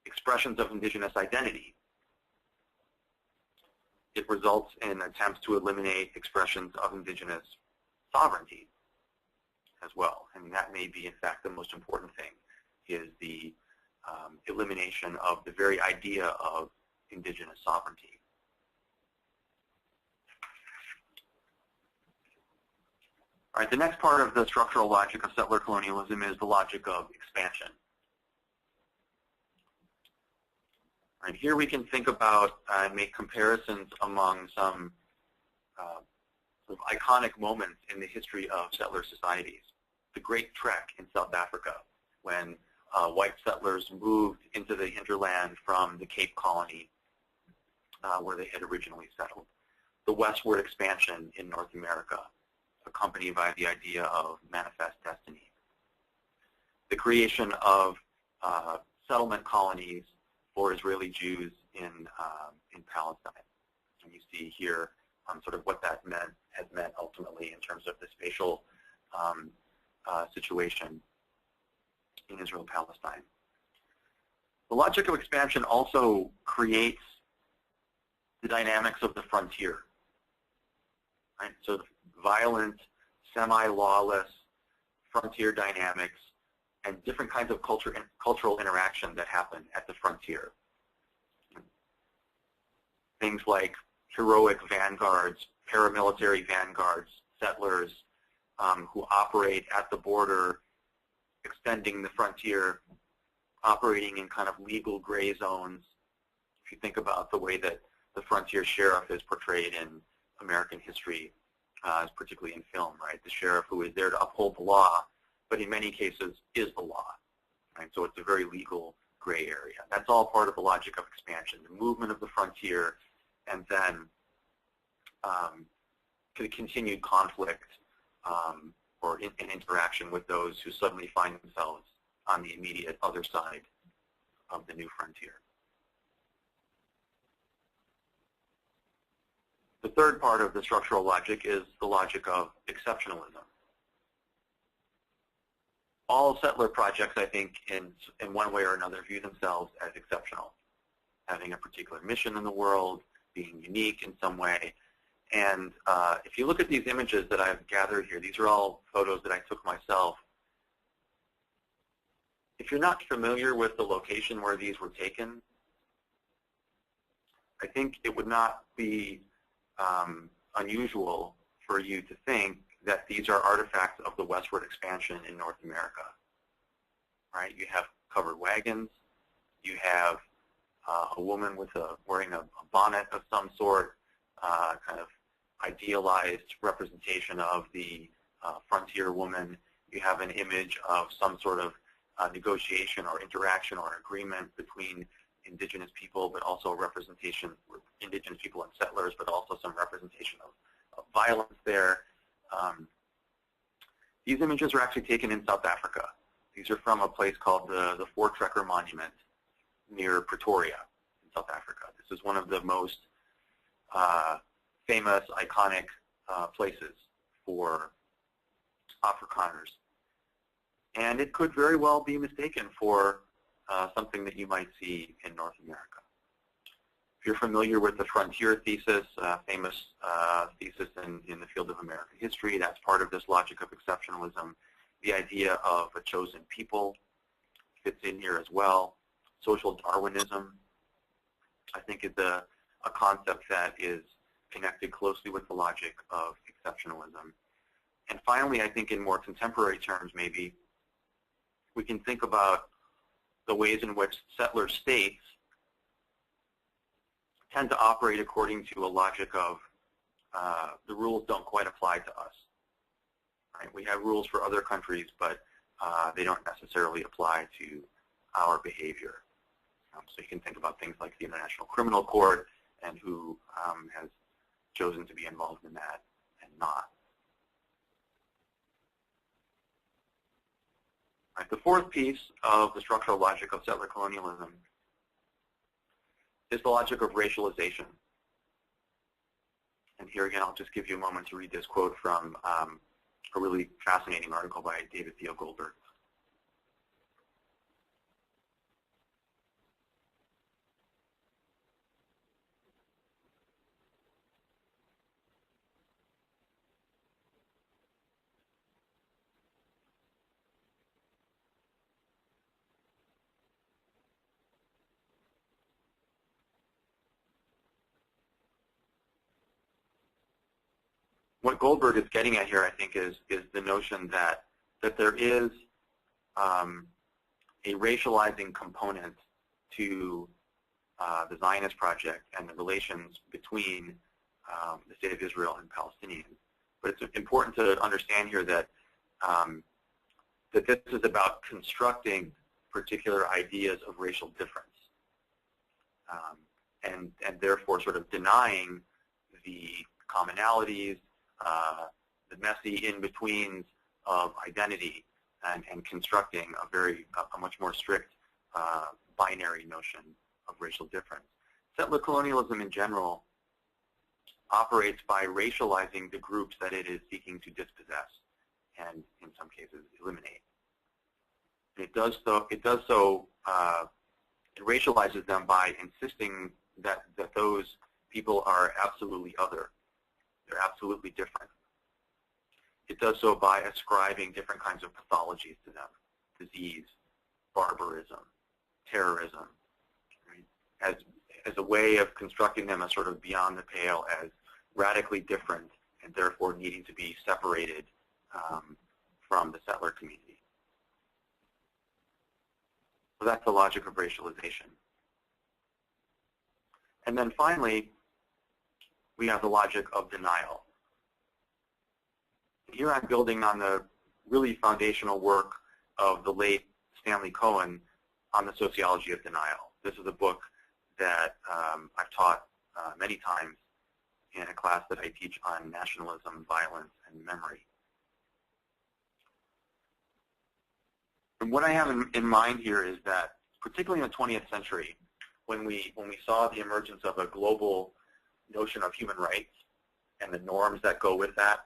expressions of indigenous identity. It results in attempts to eliminate expressions of indigenous sovereignty as well. And that may be, in fact, the most important thing, is the elimination of the very idea of indigenous sovereignty. All right, the next part of the structural logic of settler colonialism is the logic of expansion. All right, here we can think about and make comparisons among some sort of iconic moments in the history of settler societies. The Great Trek in South Africa, when white settlers moved into the hinterland from the Cape Colony where they had originally settled. The westward expansion in North America, accompanied by the idea of manifest destiny. The creation of settlement colonies for Israeli Jews in Palestine. And you see here sort of what that has meant ultimately in terms of the spatial situation in Israel-Palestine. The logic of expansion also creates the dynamics of the frontier. Right? So violent, semi-lawless frontier dynamics and different kinds of cultural interaction that happen at the frontier. Things like heroic vanguards, paramilitary vanguards, settlers who operate at the border, extending the frontier, operating in kind of legal gray zones. If you think about the way that the frontier sheriff is portrayed in American history, particularly in film, right? The sheriff who is there to uphold the law, but in many cases is the law, right? So it's a very legal gray area. That's all part of the logic of expansion, the movement of the frontier, and then the continued conflict or an interaction with those who suddenly find themselves on the immediate other side of the new frontier. The third part of the structural logic is the logic of exceptionalism. All settler projects, I think, in one way or another, view themselves as exceptional, having a particular mission in the world, being unique in some way. And if you look at these images that I've gathered here, these are all photos that I took myself. If you're not familiar with the location where these were taken, I think it would not be unusual for you to think that these are artifacts of the westward expansion in North America. Right? You have covered wagons. You have a woman with wearing a bonnet of some sort, kind of idealized representation of the frontier woman. You have an image of some sort of negotiation or interaction or agreement between indigenous people, but also a representation with indigenous people and settlers, but also some representation of violence there. These images are actually taken in South Africa. These are from a place called the Voortrekker Monument near Pretoria in South Africa. This is one of the most famous, iconic places for Afrikaners. And it could very well be mistaken for something that you might see in North America. If you're familiar with the frontier thesis, famous thesis in the field of American history, that's part of this logic of exceptionalism. The idea of a chosen people fits in here as well. Social Darwinism, I think, is a concept that is connected closely with the logic of exceptionalism. And finally, I think in more contemporary terms maybe, we can think about the ways in which settler states tend to operate according to a logic of the rules don't quite apply to us. Right? We have rules for other countries, but they don't necessarily apply to our behavior. So you can think about things like the International Criminal Court and who has chosen to be involved in that and not. Right, the fourth piece of the structural logic of settler colonialism is the logic of racialization. And here again, I'll just give you a moment to read this quote from a really fascinating article by David Theo Goldberg. what Goldberg is getting at here, I think, is the notion that there is a racializing component to the Zionist project and the relations between the State of Israel and Palestinians. But it's important to understand here that that this is about constructing particular ideas of racial difference, and therefore sort of denying the commonalities, the messy in-betweens of identity, and constructing a much more strict binary notion of racial difference. Settler colonialism in general operates by racializing the groups that it is seeking to dispossess and, in some cases, eliminate. It racializes them by insisting that those people are absolutely other. They're absolutely different. It does so by ascribing different kinds of pathologies to them: disease, barbarism, terrorism, right? As a way of constructing them as sort of beyond the pale, as radically different, and therefore needing to be separated from the settler community. So that's the logic of racialization. And then finally, we have the logic of denial. Here I'm building on the really foundational work of the late Stanley Cohen on the sociology of denial. This is a book that I've taught many times in a class that I teach on nationalism, violence, and memory. And what I have in mind here is that, particularly in the 20th century, when we saw the emergence of a global notion of human rights and the norms that go with that,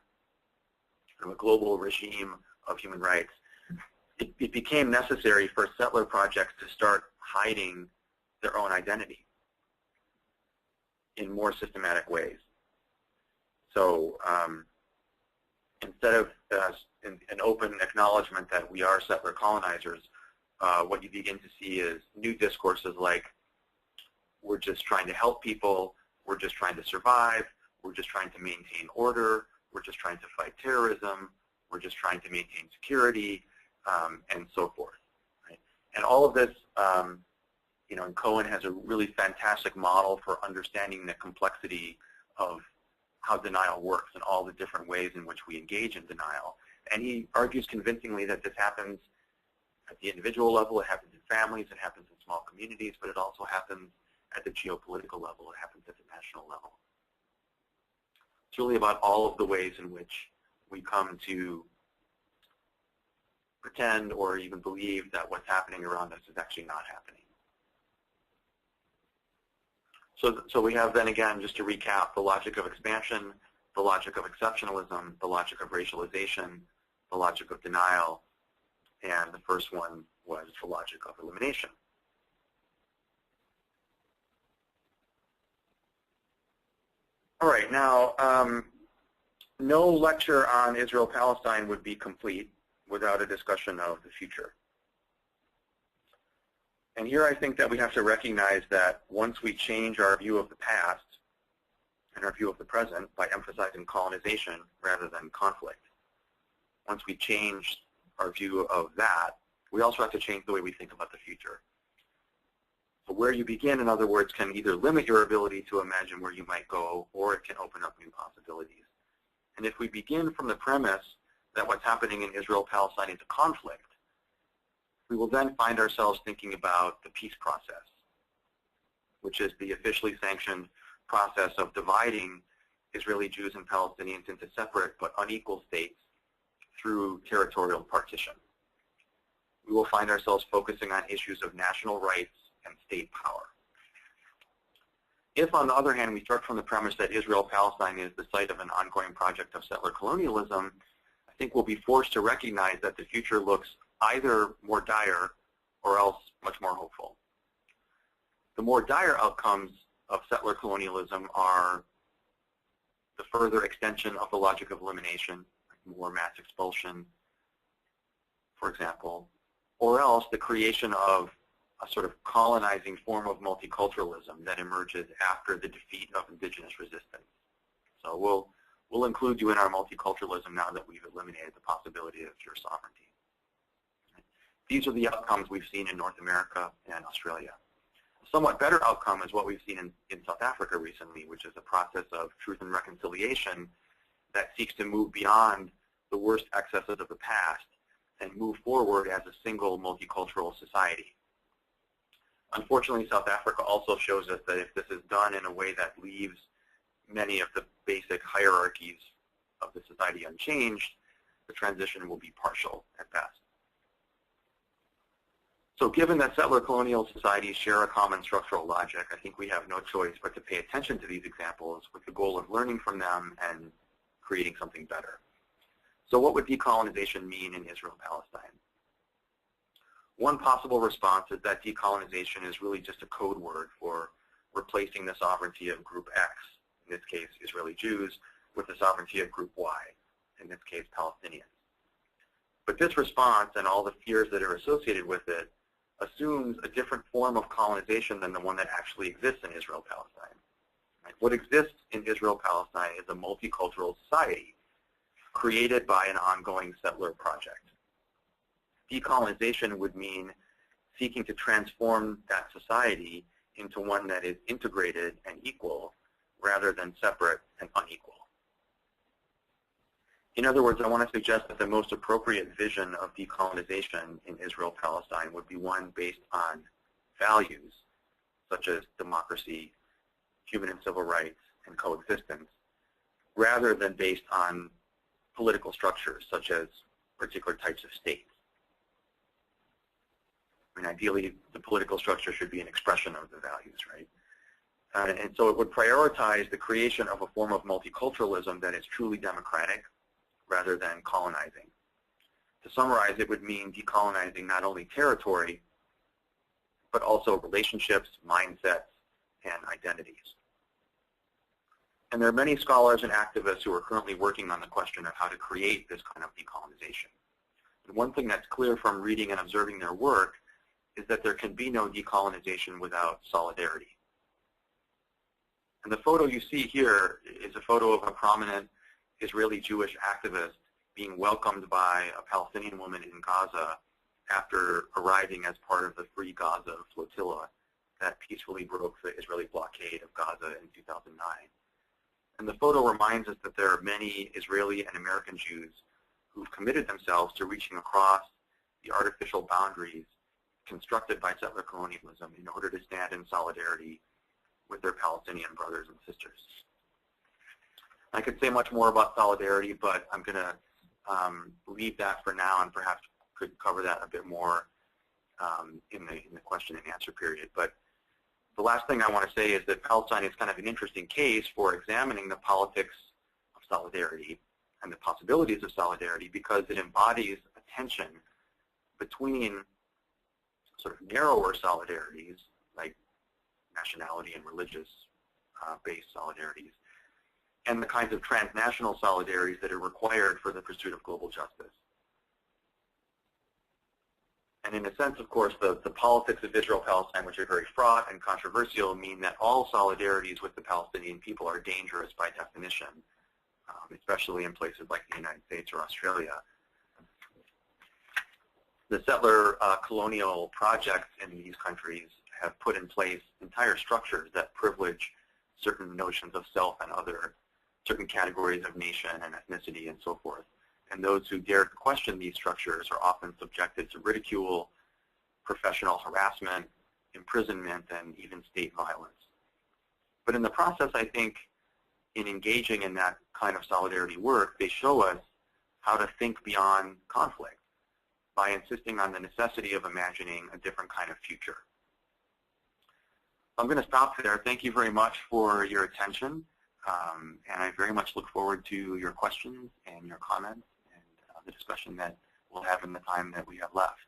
and a global regime of human rights, it became necessary for settler projects to start hiding their own identity in more systematic ways. So instead of an open acknowledgement that we are settler colonizers, what you begin to see is new discourses like, we're just trying to help people, we're just trying to survive, we're just trying to maintain order, we're just trying to fight terrorism, we're just trying to maintain security, and so forth. Right? And all of this, and Cohen has a really fantastic model for understanding the complexity of how denial works and all the different ways in which we engage in denial. And he argues convincingly that this happens at the individual level, it happens in families, it happens in small communities, but it also happens at the geopolitical level, it happens at the national level. It's really about all of the ways in which we come to pretend or even believe that what's happening around us is actually not happening. So we have then again, just to recap, the logic of expansion, the logic of exceptionalism, the logic of racialization, the logic of denial, and the first one was the logic of elimination. All right, now, no lecture on Israel-Palestine would be complete without a discussion of the future. And here I think that we have to recognize that once we change our view of the past and our view of the present by emphasizing colonization rather than conflict, once we change our view of that, we also have to change the way we think about the future. So where you begin, in other words, can either limit your ability to imagine where you might go, or it can open up new possibilities. And if we begin from the premise that what's happening in Israel-Palestine is a conflict, we will then find ourselves thinking about the peace process, which is the officially sanctioned process of dividing Israeli Jews and Palestinians into separate but unequal states through territorial partition. We will find ourselves focusing on issues of national rights and state power. If, on the other hand, we start from the premise that Israel-Palestine is the site of an ongoing project of settler colonialism, I think we'll be forced to recognize that the future looks either more dire or else much more hopeful. The more dire outcomes of settler colonialism are the further extension of the logic of elimination, more mass expulsion, for example, or else the creation of a sort of colonizing form of multiculturalism that emerges after the defeat of indigenous resistance. So We'll include you in our multiculturalism now that we've eliminated the possibility of pure sovereignty. These are the outcomes we've seen in North America and Australia. A somewhat better outcome is what we've seen in South Africa recently, which is a process of truth and reconciliation that seeks to move beyond the worst excesses of the past and move forward as a single multicultural society. Unfortunately, South Africa also shows us that if this is done in a way that leaves many of the basic hierarchies of the society unchanged, the transition will be partial at best. So given that settler colonial societies share a common structural logic, I think we have no choice but to pay attention to these examples with the goal of learning from them and creating something better. So what would decolonization mean in Israel-Palestine? One possible response is that decolonization is really just a code word for replacing the sovereignty of Group X, in this case Israeli Jews, with the sovereignty of Group Y, in this case Palestinians. But this response and all the fears that are associated with it assumes a different form of colonization than the one that actually exists in Israel-Palestine. Right? What exists in Israel-Palestine is a multicultural society created by an ongoing settler project. Decolonization would mean seeking to transform that society into one that is integrated and equal rather than separate and unequal. In other words, I want to suggest that the most appropriate vision of decolonization in Israel-Palestine would be one based on values such as democracy, human and civil rights, and coexistence, rather than based on political structures such as particular types of states. I mean, ideally, the political structure should be an expression of the values, right? And so it would prioritize the creation of a form of multiculturalism that is truly democratic rather than colonizing. To summarize, it would mean decolonizing not only territory, but also relationships, mindsets, and identities. And there are many scholars and activists who are currently working on the question of how to create this kind of decolonization. And one thing that's clear from reading and observing their work is that there can be no decolonization without solidarity. And the photo you see here is a photo of a prominent Israeli Jewish activist being welcomed by a Palestinian woman in Gaza after arriving as part of the Free Gaza flotilla that peacefully broke the Israeli blockade of Gaza in 2009. And the photo reminds us that there are many Israeli and American Jews who've committed themselves to reaching across the artificial boundaries constructed by settler colonialism in order to stand in solidarity with their Palestinian brothers and sisters. I could say much more about solidarity, but I'm going to leave that for now and perhaps could cover that a bit more in the question and answer period. But the last thing I want to say is that Palestine is kind of an interesting case for examining the politics of solidarity and the possibilities of solidarity because it embodies a tension between sort of narrower solidarities like nationality and religious based solidarities and the kinds of transnational solidarities that are required for the pursuit of global justice. And in a sense, of course, the politics of Israel-Palestine, which are very fraught and controversial, mean that all solidarities with the Palestinian people are dangerous by definition, especially in places like the United States or Australia. The settler colonial projects in these countries have put in place entire structures that privilege certain notions of self and other, certain categories of nation and ethnicity and so forth. And those who dare to question these structures are often subjected to ridicule, professional harassment, imprisonment, and even state violence. But in the process, I think, in engaging in that kind of solidarity work, they show us how to think beyond conflict by insisting on the necessity of imagining a different kind of future. I'm going to stop there. Thank you very much for your attention, and I very much look forward to your questions and your comments and the discussion that we'll have in the time that we have left.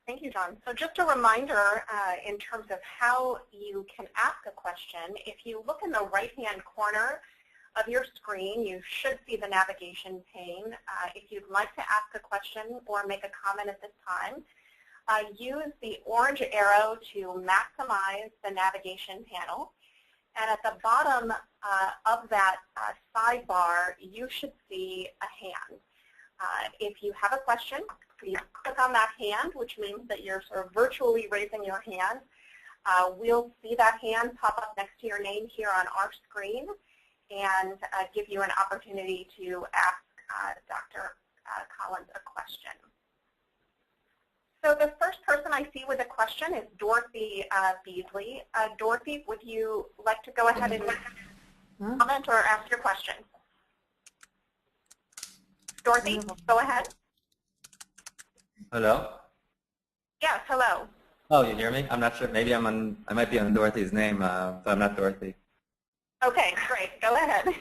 Thank you, John. So just a reminder in terms of how you can ask a question, if you look in the right-hand corner of your screen, you should see the navigation pane. If you'd like to ask a question or make a comment at this time, use the orange arrow to maximize the navigation panel. And at the bottom of that sidebar, you should see a hand. If you have a question, please click on that hand, which means that you're sort of virtually raising your hand. We'll see that hand pop up next to your name here on our screen and give you an opportunity to ask Dr. Collins a question. So the first person I see with a question is Dorothy Beasley. Dorothy, would you like to go ahead and comment or ask your question? Dorothy, go ahead. Hello? Yes, hello. Oh, you hear me? I'm not sure. Maybe I might be on Dorothy's name, but I'm not Dorothy. Okay, great. Go ahead.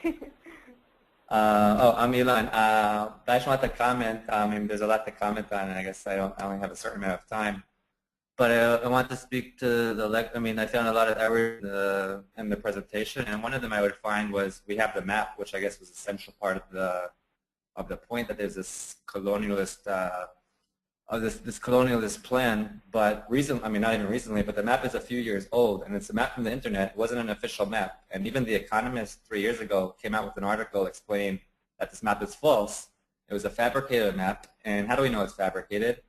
I'm Elon. I just want to comment. I mean, there's a lot to comment on, and I guess I only have a certain amount of time. But I want to speak to I mean, I found a lot of errors in the presentation, and one of them I would find was we have the map, which I guess was an essential part of the point that there's this colonialist this colonialist plan, but I mean, not even recently, but the map is a few years old, and it's a map from the internet. It wasn't an official map. And even The Economist 3 years ago came out with an article explaining that this map is false. It was a fabricated map, and how do we know it's fabricated?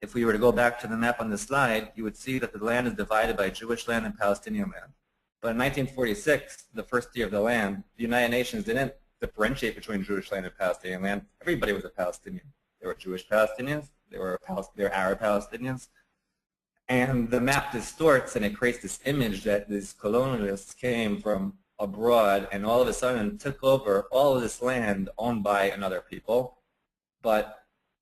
If we were to go back to the map on the slide, you would see that the land is divided by Jewish land and Palestinian land. But in 1946, the first year of the land, the United Nations didn't differentiate between Jewish land and Palestinian land. Everybody was a Palestinian. There were Jewish Palestinians, there were Arab Palestinians. And the map distorts and it creates this image that these colonialists came from abroad and all of a sudden took over all of this land owned by another people. But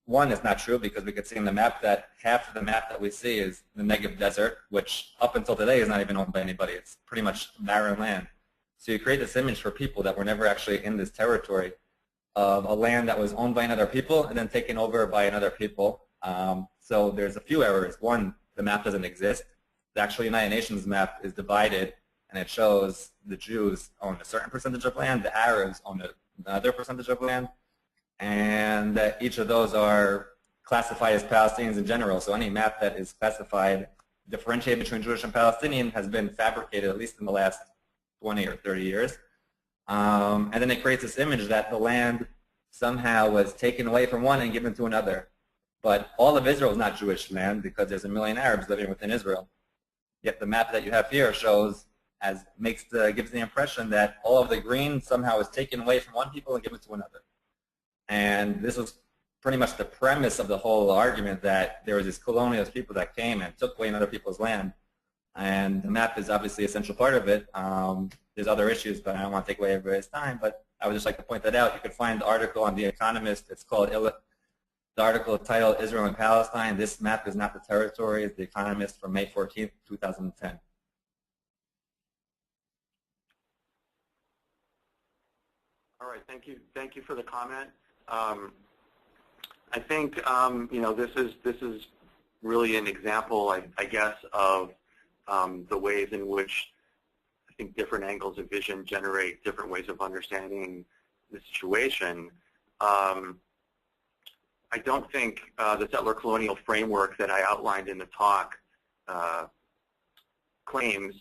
one, is not true, because we could see in the map that half of the map that we see is the Negev Desert, which up until today is not even owned by anybody. It's pretty much barren land. So you create this image for people that were never actually in this territory of a land that was owned by another people and then taken over by another people. So there's a few errors. One, the map doesn't exist. The actual United Nations map is divided, and it shows the Jews own a certain percentage of land, the Arabs own another percentage of land, and each of those are classified as Palestinians in general. So any map that is specified, differentiated between Jewish and Palestinian, has been fabricated, at least in the last 20 or 30 years. And then it creates this image that the land somehow was taken away from one and given to another. But all of Israel is not Jewish land, because there's 1 million Arabs living within Israel. Yet the map that you have here shows, gives the impression that all of the green somehow was taken away from one people and given to another. And this was pretty much the premise of the whole argument, that there was these colonialist people that came and took away other people's land. And the map is obviously an essential part of it. There's other issues, but I don't want to take away everybody's time. But I would just like to point that out. You can find the article on The Economist. It's called, the article titled Israel and Palestine. This map is not the territory. It's The Economist from May 14th, 2010. All right, thank you. Thank you for the comment. I think this is really an example, I guess, of the ways in which I think different angles of vision generate different ways of understanding the situation. I don't think the settler colonial framework that I outlined in the talk claims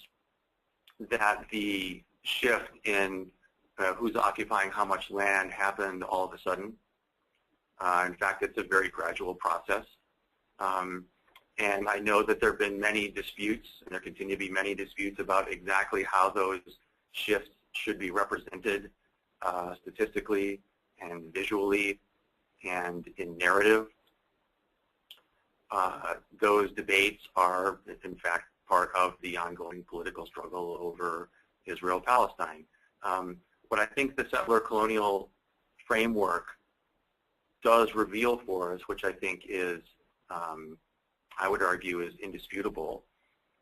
that the shift in who's occupying how much land happened all of a sudden. In fact, it's a very gradual process. And I know that there have been many disputes, and there continue to be many disputes about exactly how those shifts should be represented statistically and visually and in narrative. Those debates are, in fact, part of the ongoing political struggle over Israel-Palestine. What I think the settler colonial framework does reveal for us, which I think is, I would argue, is indisputable,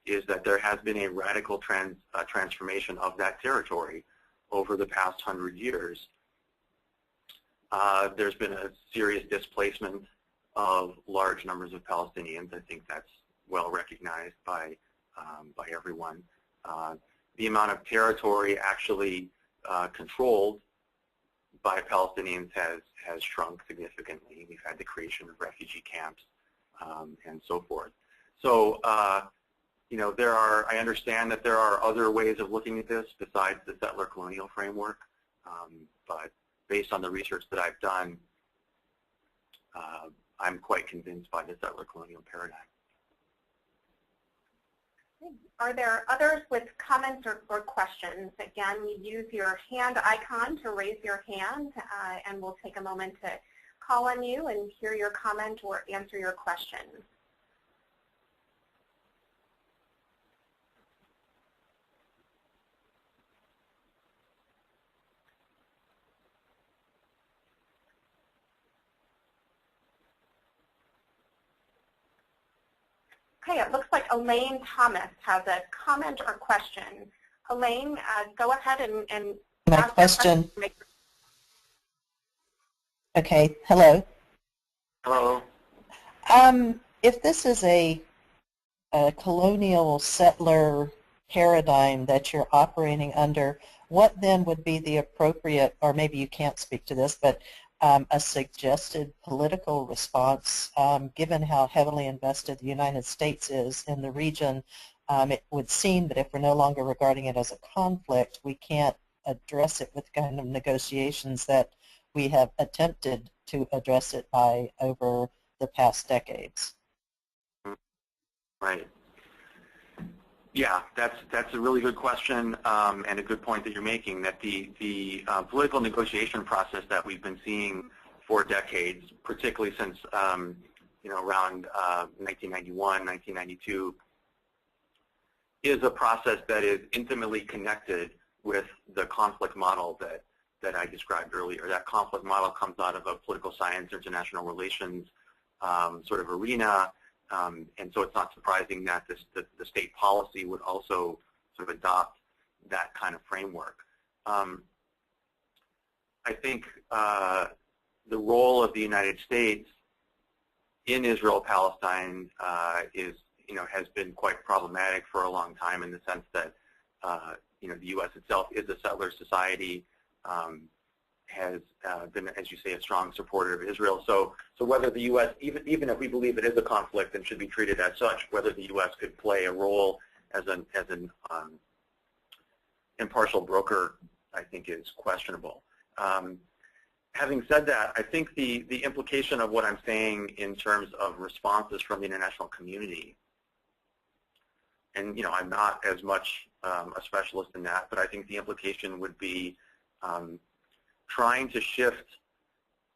is that there has been a radical transformation of that territory over the past 100 years. There's been a serious displacement of large numbers of Palestinians. I think that's well recognized by everyone. The amount of territory actually controlled by Palestinians has shrunk significantly. We've had the creation of refugee camps and so forth. So, I understand that there are other ways of looking at this besides the settler colonial framework, but based on the research that I've done, I'm quite convinced by the settler colonial paradigm. Are there others with comments or questions? Again, use your hand icon to raise your hand, and we'll take a moment to call on you and hear your comment or answer your question. Okay, it looks like Elaine Thomas has a comment or question. Elaine, go ahead and my ask question. Your question. Okay, hello. Hello. If this is a colonial settler paradigm that you're operating under, what then would be the appropriate, or maybe you can't speak to this, but a suggested political response, given how heavily invested the United States is in the region? It would seem that if we're no longer regarding it as a conflict, we can't address it with kind of negotiations that we have attempted to address it by over the past decades. Right. Yeah, that's a really good question, and a good point that you're making, that the political negotiation process that we've been seeing for decades, particularly since around 1991, 1992, is a process that is intimately connected with the conflict model that I described earlier. That conflict model comes out of a political science, international relations sort of arena. And so it's not surprising that the state policy would also sort of adopt that kind of framework. I think the role of the United States in Israel-Palestine has been quite problematic for a long time, in the sense that the U.S. itself is a settler society, has been, as you say, a strong supporter of Israel. So whether the U.S., even if we believe it is a conflict and should be treated as such, whether the U.S. could play a role as an impartial broker, I think is questionable. Having said that, I think the implication of what I'm saying in terms of responses from the international community, and I'm not as much a specialist in that, but I think the implication would be trying to shift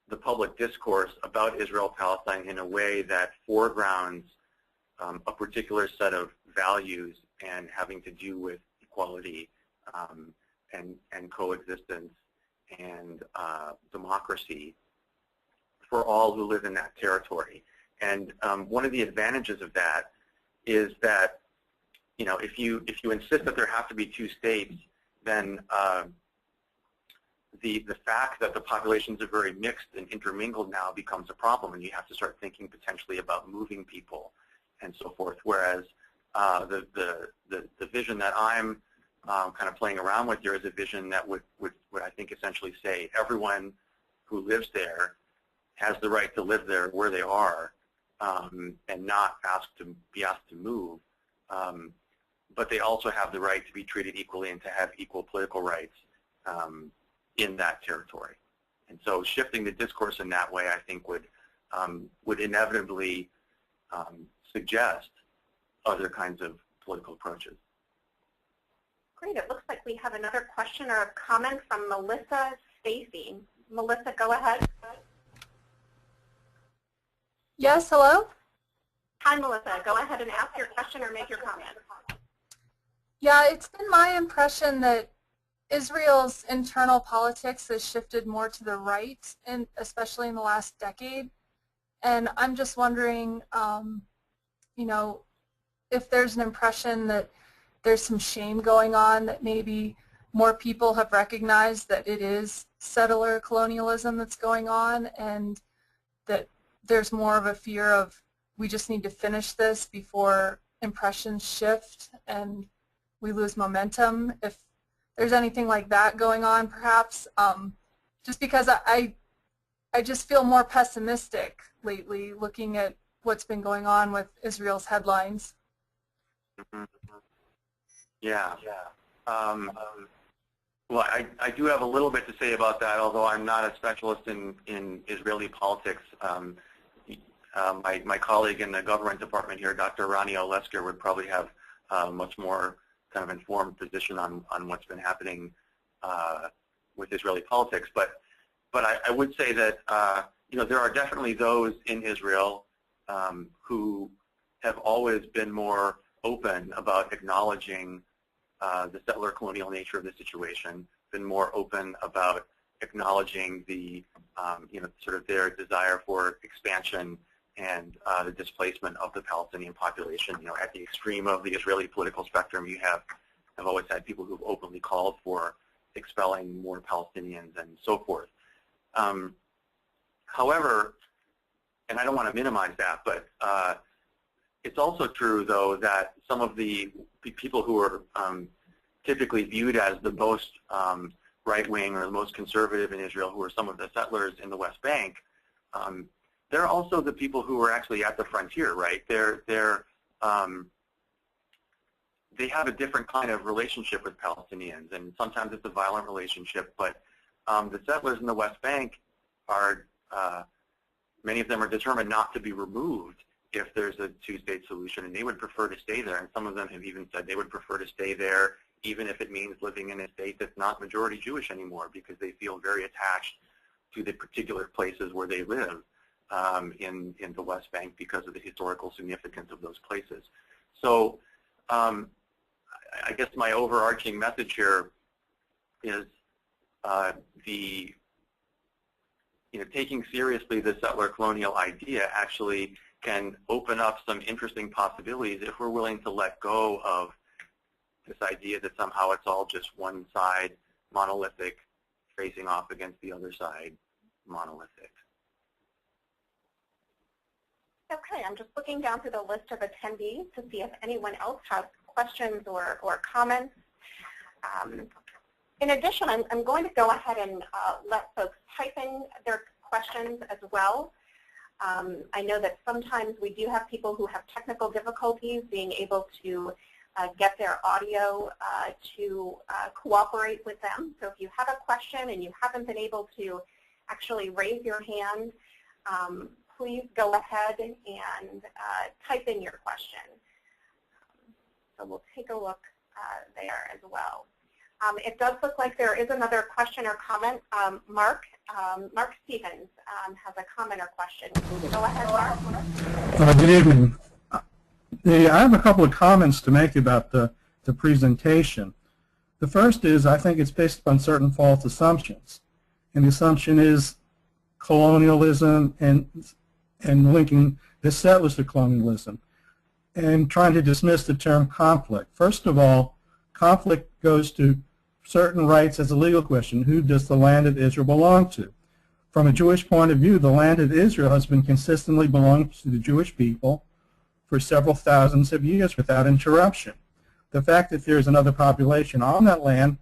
the public discourse about Israel-Palestine in a way that foregrounds a particular set of values and having to do with equality and coexistence and democracy for all who live in that territory. And one of the advantages of that is that, if you insist that there have to be two states, then the fact that the populations are very mixed and intermingled now becomes a problem, and you have to start thinking potentially about moving people and so forth. Whereas the vision that I'm kind of playing around with here is a vision that would I think essentially say everyone who lives there has the right to live there where they are, and not be asked to move. But they also have the right to be treated equally and to have equal political rights in that territory. And so shifting the discourse in that way, I think, would inevitably suggest other kinds of political approaches. Great. It looks like we have another question or a comment from Melissa Stacy. Melissa, go ahead. Yes, hello? Hi, Melissa. Go ahead and ask your question or make your comment. Yeah, it's been my impression that Israel's internal politics has shifted more to the right, and especially in the last decade. And I'm just wondering, if there's an impression that there's some shame going on, that maybe more people have recognized that it is settler colonialism that's going on, and that there's more of a fear of, we just need to finish this before impressions shift and we lose momentum. If there's anything like that going on, perhaps, just because I just feel more pessimistic lately looking at what's been going on with Israel's headlines. Mhm. Yeah. Well, I do have a little bit to say about that, although I'm not a specialist in Israeli politics. My colleague in the government department here, Dr. Rani Olesker, would probably have a much more kind of informed position on what's been happening with Israeli politics. But I would say that there are definitely those in Israel who have always been more open about acknowledging the settler colonial nature of the situation, been more open about acknowledging the sort of their desire for expansion and the displacement of the Palestinian population. At the extreme of the Israeli political spectrum, you have always had people who've openly called for expelling more Palestinians and so forth. However, and I don't want to minimize that, but it's also true, though, that some of the people who are typically viewed as the most right-wing or the most conservative in Israel, who are some of the settlers in the West Bank, they're also the people who are actually at the frontier, right? They have a different kind of relationship with Palestinians, and sometimes it's a violent relationship, but the settlers in the West Bank are, many of them are determined not to be removed if there's a two-state solution, and they would prefer to stay there, and some of them have even said they would prefer to stay there even if it means living in a state that's not majority Jewish anymore, because they feel very attached to the particular places where they live in the West Bank because of the historical significance of those places. So I guess my overarching message here is taking seriously the settler colonial idea actually can open up some interesting possibilities if we're willing to let go of this idea that somehow it's all just one side, monolithic, facing off against the other side, monolithic. Okay, I'm just looking down through the list of attendees to see if anyone else has questions or comments. In addition, I'm going to go ahead and let folks type in their questions as well. I know that sometimes we do have people who have technical difficulties being able to get their audio to cooperate with them. So if you have a question and you haven't been able to actually raise your hand, please go ahead and type in your question. So we'll take a look there as well. It does look like there is another question or comment. Mark Stevens has a comment or question. Go ahead, Mark. Good evening. I have a couple of comments to make about the presentation. The first is I think it's based upon certain false assumptions. And the assumption is colonialism and linking the settlers to colonialism and trying to dismiss the term conflict. First of all, conflict goes to certain rights as a legal question. Who does the land of Israel belong to? From a Jewish point of view, the land of Israel has been consistently belonging to the Jewish people for several thousands of years without interruption. The fact that there's another population on that land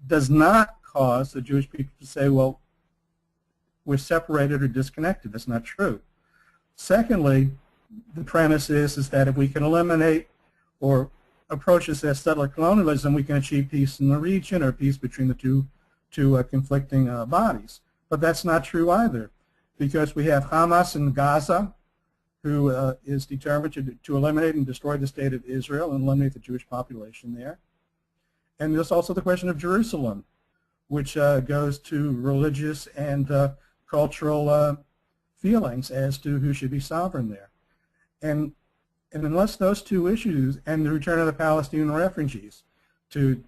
does not cause the Jewish people to say, well, we're separated or disconnected. That's not true. Secondly, the premise is that if we can eliminate or approach this as settler colonialism, we can achieve peace in the region or peace between the two conflicting bodies. But that's not true either, because we have Hamas in Gaza, who is determined to eliminate and destroy the state of Israel and eliminate the Jewish population there. And there's also the question of Jerusalem, which goes to religious and cultural feelings as to who should be sovereign there. And unless those two issues and the return of the Palestinian refugees, to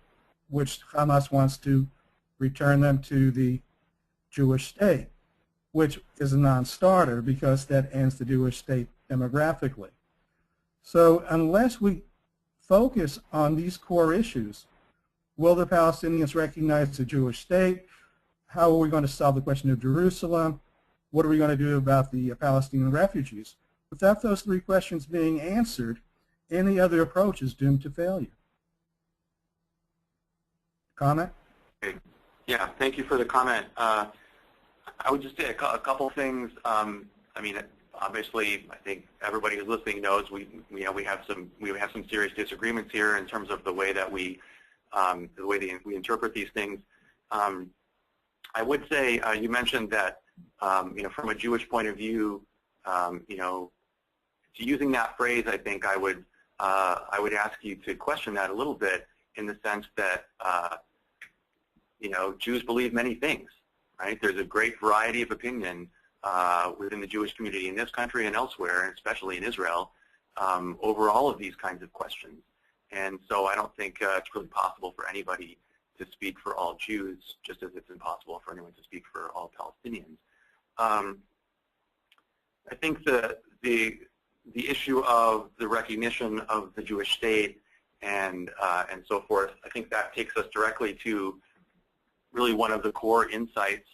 which Hamas wants to return them to the Jewish state, which is a non-starter because that ends the Jewish state demographically. So unless we focus on these core issues, will the Palestinians recognize the Jewish state? How are we going to solve the question of Jerusalem? What are we going to do about the Palestinian refugees? Without those three questions being answered, any other approach is doomed to failure. Comment? Okay. Yeah, thank you for the comment. I would just say a couple things. I mean, obviously, I think everybody who's listening knows we have some serious disagreements here in terms of the way that we interpret these things. I would say you mentioned that from a Jewish point of view, using that phrase, I think I would ask you to question that a little bit in the sense that Jews believe many things, right? There's a great variety of opinion within the Jewish community in this country and elsewhere, and especially in Israel, over all of these kinds of questions. And so I don't think it's really possible for anybody to speak for all Jews, just as it's impossible for anyone to speak for all Palestinians. I think the issue of the recognition of the Jewish state and so forth, I think that takes us directly to really one of the core insights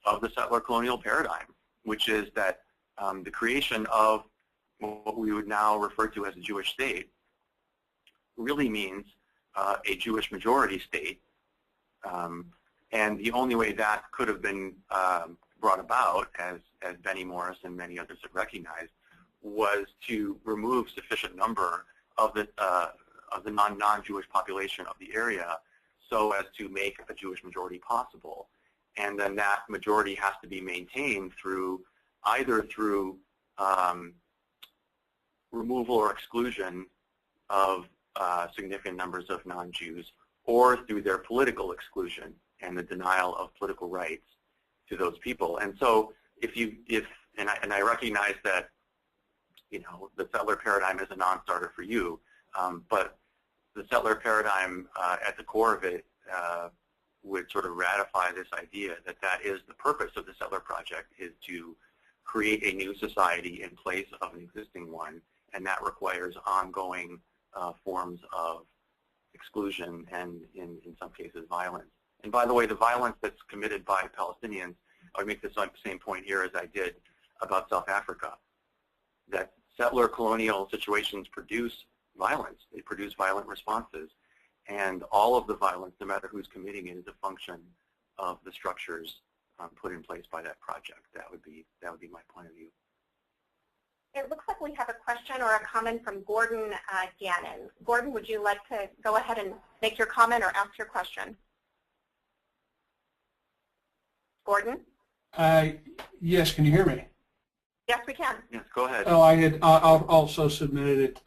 of the settler colonial paradigm, which is that the creation of what we would now refer to as a Jewish state really means a Jewish majority state. And the only way that could have been brought about, as Benny Morris and many others have recognized, was to remove sufficient number of the non-Jewish population of the area so as to make a Jewish majority possible. And then that majority has to be maintained either through removal or exclusion of significant numbers of non-Jews, or through their political exclusion and the denial of political rights to those people. And so and I recognize that the settler paradigm is a non-starter for you, but the settler paradigm at the core of it would sort of ratify this idea that is the purpose of the settler project, is to create a new society in place of an existing one, and that requires ongoing forms of exclusion and, in some cases, violence. And by the way, the violence that's committed by Palestinians, I would make the same point here as I did about South Africa, that settler colonial situations produce violence. They produce violent responses. And all of the violence, no matter who's committing it, is a function of the structures put in place by that project. That would be my point of view. It looks like we have a question or a comment from Gordon Gannon. Gordon, would you like to go ahead and make your comment or ask your question? Gordon? Yes, can you hear me? Yes, we can. Yes, go ahead. Oh, I had also submitted it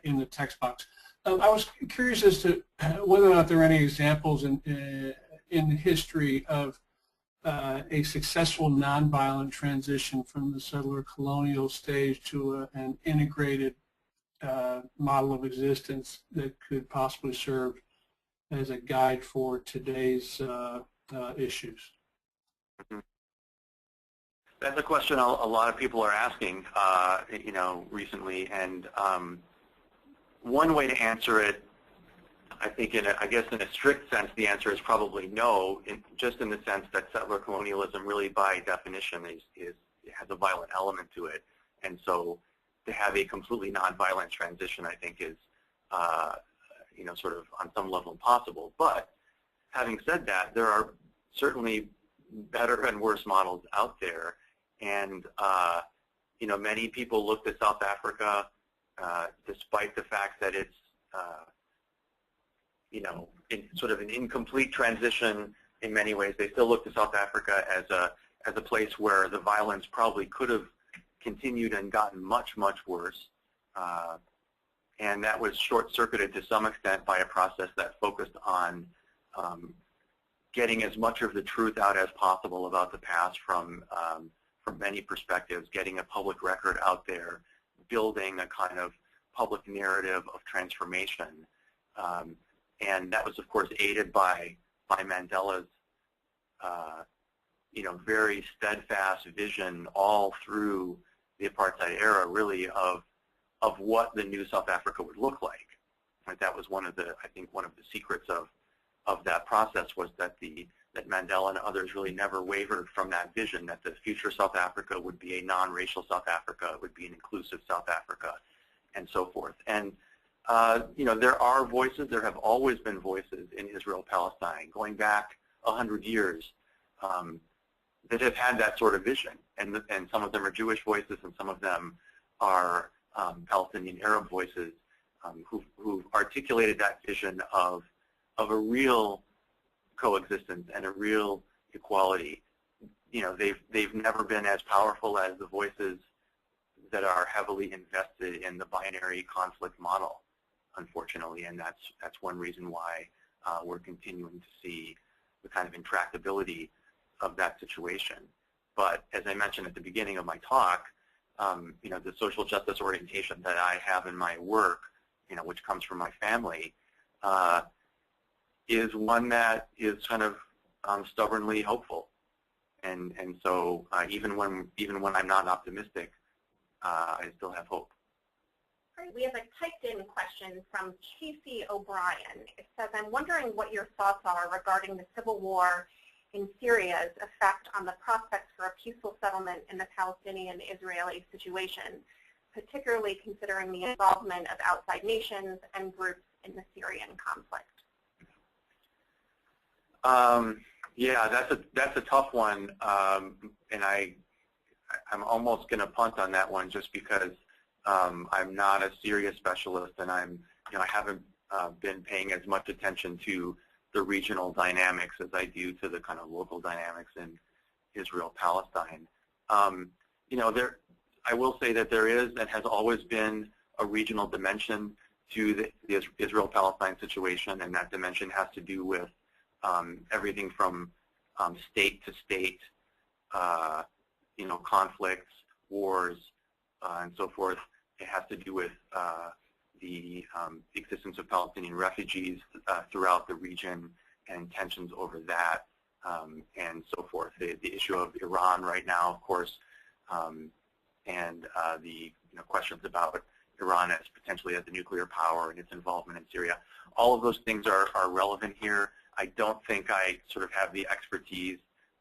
in the text box. I was curious as to whether or not there are any examples in history of a successful nonviolent transition from the settler colonial stage to an integrated model of existence that could possibly serve as a guide for today's issues. Mm-hmm. That's a question a lot of people are asking, recently, and one way to answer it, I think, in a strict sense, the answer is probably no, just in the sense that settler colonialism really, by definition, has a violent element to it, and so to have a completely nonviolent transition, I think, is, sort of on some level impossible. But having said that, there are certainly better and worse models out there. And, many people looked at South Africa, despite the fact that it's, in sort of an incomplete transition in many ways. They still looked at South Africa as a place where the violence probably could have continued and gotten much, much worse. And that was short-circuited to some extent by a process that focused on getting as much of the truth out as possible about the past from many perspectives, getting a public record out there, building a kind of public narrative of transformation. And that was, of course, aided by Mandela's, very steadfast vision all through the apartheid era, really, of what the new South Africa would look like. Right? That was one of the secrets of that process, was that Mandela and others really never wavered from that vision, that the future South Africa would be a non-racial South Africa, would be an inclusive South Africa, and so forth. And there are voices, there have always been voices in Israel-Palestine, going back 100 years, have had that sort of vision, and some of them are Jewish voices, and some of them are Palestinian Arab voices who've articulated that vision of a real coexistence and a real equality. You know, they've never been as powerful as the voices that are heavily invested in the binary conflict model, unfortunately, and that's one reason why we're continuing to see the kind of intractability of that situation. But as I mentioned at the beginning of my talk, you know, the social justice orientation that I have in my work, you know, which comes from my family, is one that is kind of stubbornly hopeful, and so even when I'm not optimistic, I still have hope. All right, we have a typed-in question from Casey O'Brien. It says, I'm wondering what your thoughts are regarding the civil war in Syria's effect on the prospects for a peaceful settlement in the Palestinian-Israeli situation, particularly considering the involvement of outside nations and groups in the Syrian conflict. Yeah, that's a tough one, and I'm almost going to punt on that one just because I'm not a Syria specialist, and I haven't been paying as much attention to the regional dynamics as I do to the kind of local dynamics in Israel-Palestine. You know, I will say that there is and has always been a regional dimension to the Israel-Palestine situation, and that dimension has to do with everything from state to state, you know, conflicts, wars, and so forth. It has to do with the existence of Palestinian refugees throughout the region and tensions over that, and so forth. The issue of Iran right now, of course, and the questions about Iran as potentially as a nuclear power and its involvement in Syria. All of those things are relevant here. I don't think I sort of have the expertise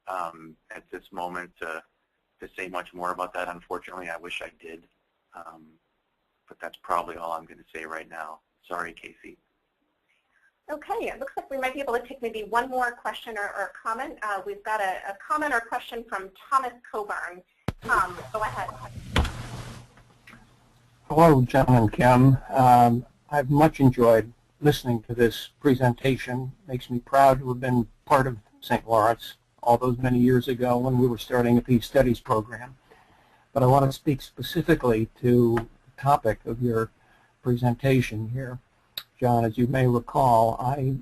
at this moment to say much more about that. Unfortunately, I wish I did, but that's probably all I'm going to say right now. Sorry, Casey. Okay, it looks like we might be able to take maybe one more question or comment. We've got a comment or question from Thomas Coburn. Tom, go ahead. Hello, John and Kim. I've much enjoyed listening to this presentation. It makes me proud to have been part of St. Lawrence all those many years ago when we were starting a peace studies program. But I want to speak specifically to the topic of your presentation here. John, as you may recall, I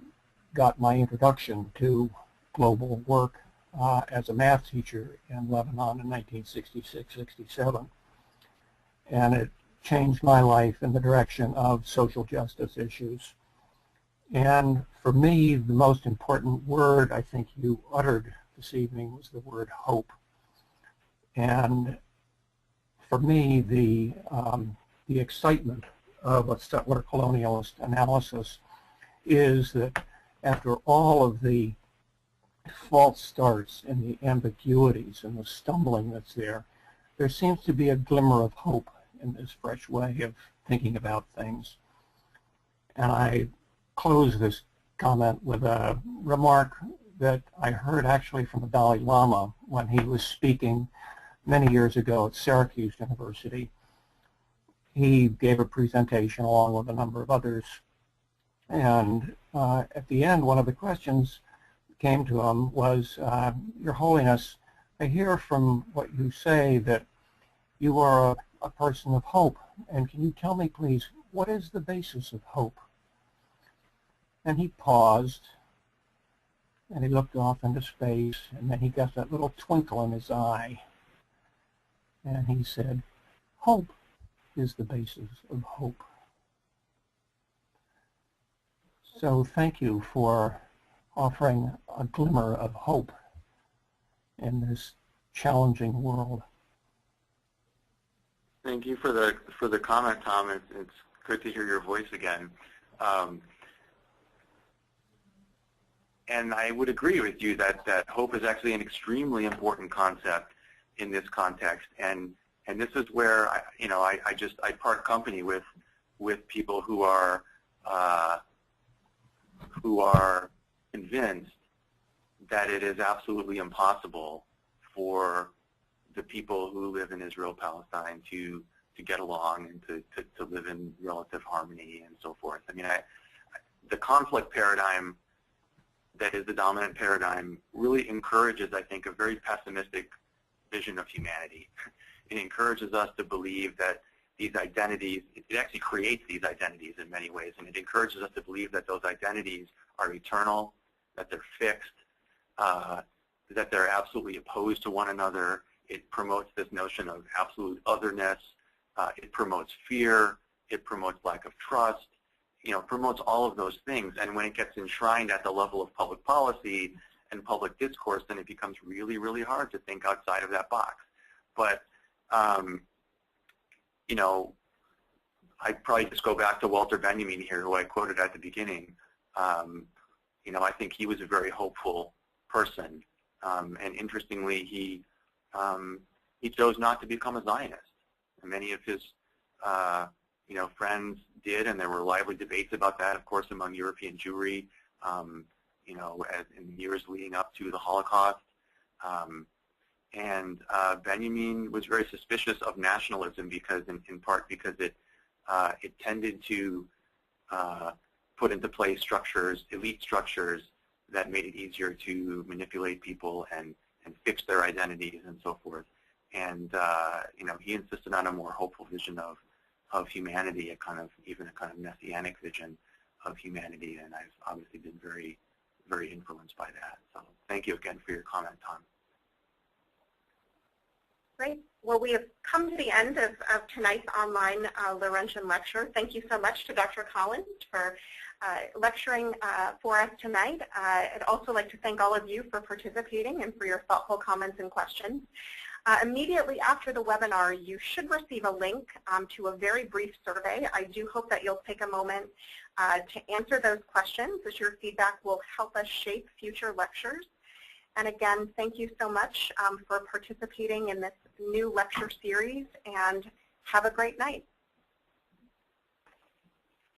got my introduction to global work as a math teacher in Lebanon in 1966-67. And it changed my life in the direction of social justice issues. And for me, the most important word I think you uttered this evening was the word hope. And for me, the excitement of a settler colonialist analysis is that after all of the false starts and the ambiguities and the stumbling that's there, there seems to be a glimmer of hope in this fresh way of thinking about things. And I close this comment with a remark that I heard actually from the Dalai Lama when he was speaking many years ago at Syracuse University. He gave a presentation along with a number of others, and at the end, one of the questions came to him was, Your Holiness, I hear from what you say that you are a person of hope, and can you tell me, please, what is the basis of hope? And he paused, and he looked off into space, and then he got that little twinkle in his eye, and he said, hope is the basis of hope. So thank you for offering a glimmer of hope in this challenging world. Thank you for the comment, Tom. It's good to hear your voice again. And I would agree with you that hope is actually an extremely important concept in this context. And this is where I part company with people who are convinced that it is absolutely impossible for the people who live in Israel, Palestine to get along and to live in relative harmony and so forth. I mean, the conflict paradigm that is the dominant paradigm really encourages, I think, a very pessimistic vision of humanity. It encourages us to believe that these identities, it actually creates these identities in many ways, and it encourages us to believe that those identities are eternal, that they're fixed, that they're absolutely opposed to one another. It promotes this notion of absolute otherness. It promotes fear. It promotes lack of trust. You know, promotes all of those things. And when it gets enshrined at the level of public policy and public discourse, then it becomes really, really hard to think outside of that box. But, you know, I'd probably just go back to Walter Benjamin here, who I quoted at the beginning. You know, I think he was a very hopeful person. And interestingly, he chose not to become a Zionist. And many of his, you know, friends did, and there were lively debates about that, of course, among European Jewry, you know, in the years leading up to the Holocaust. And Benjamin was very suspicious of nationalism because, in part, because it tended to put into place structures, elite structures, that made it easier to manipulate people and fix their identities and so forth. And you know, he insisted on a more hopeful vision of humanity, even a kind of messianic vision of humanity, and I've obviously been very, very influenced by that. So thank you again for your comment, Tom. Great. Well, we have come to the end of tonight's online Laurentian lecture. Thank you so much to Dr. Collins for lecturing for us tonight. I'd also like to thank all of you for participating and for your thoughtful comments and questions. Immediately after the webinar, you should receive a link to a very brief survey. I do hope that you'll take a moment to answer those questions, as your feedback will help us shape future lectures. And again, thank you so much for participating in this new lecture series, and have a great night.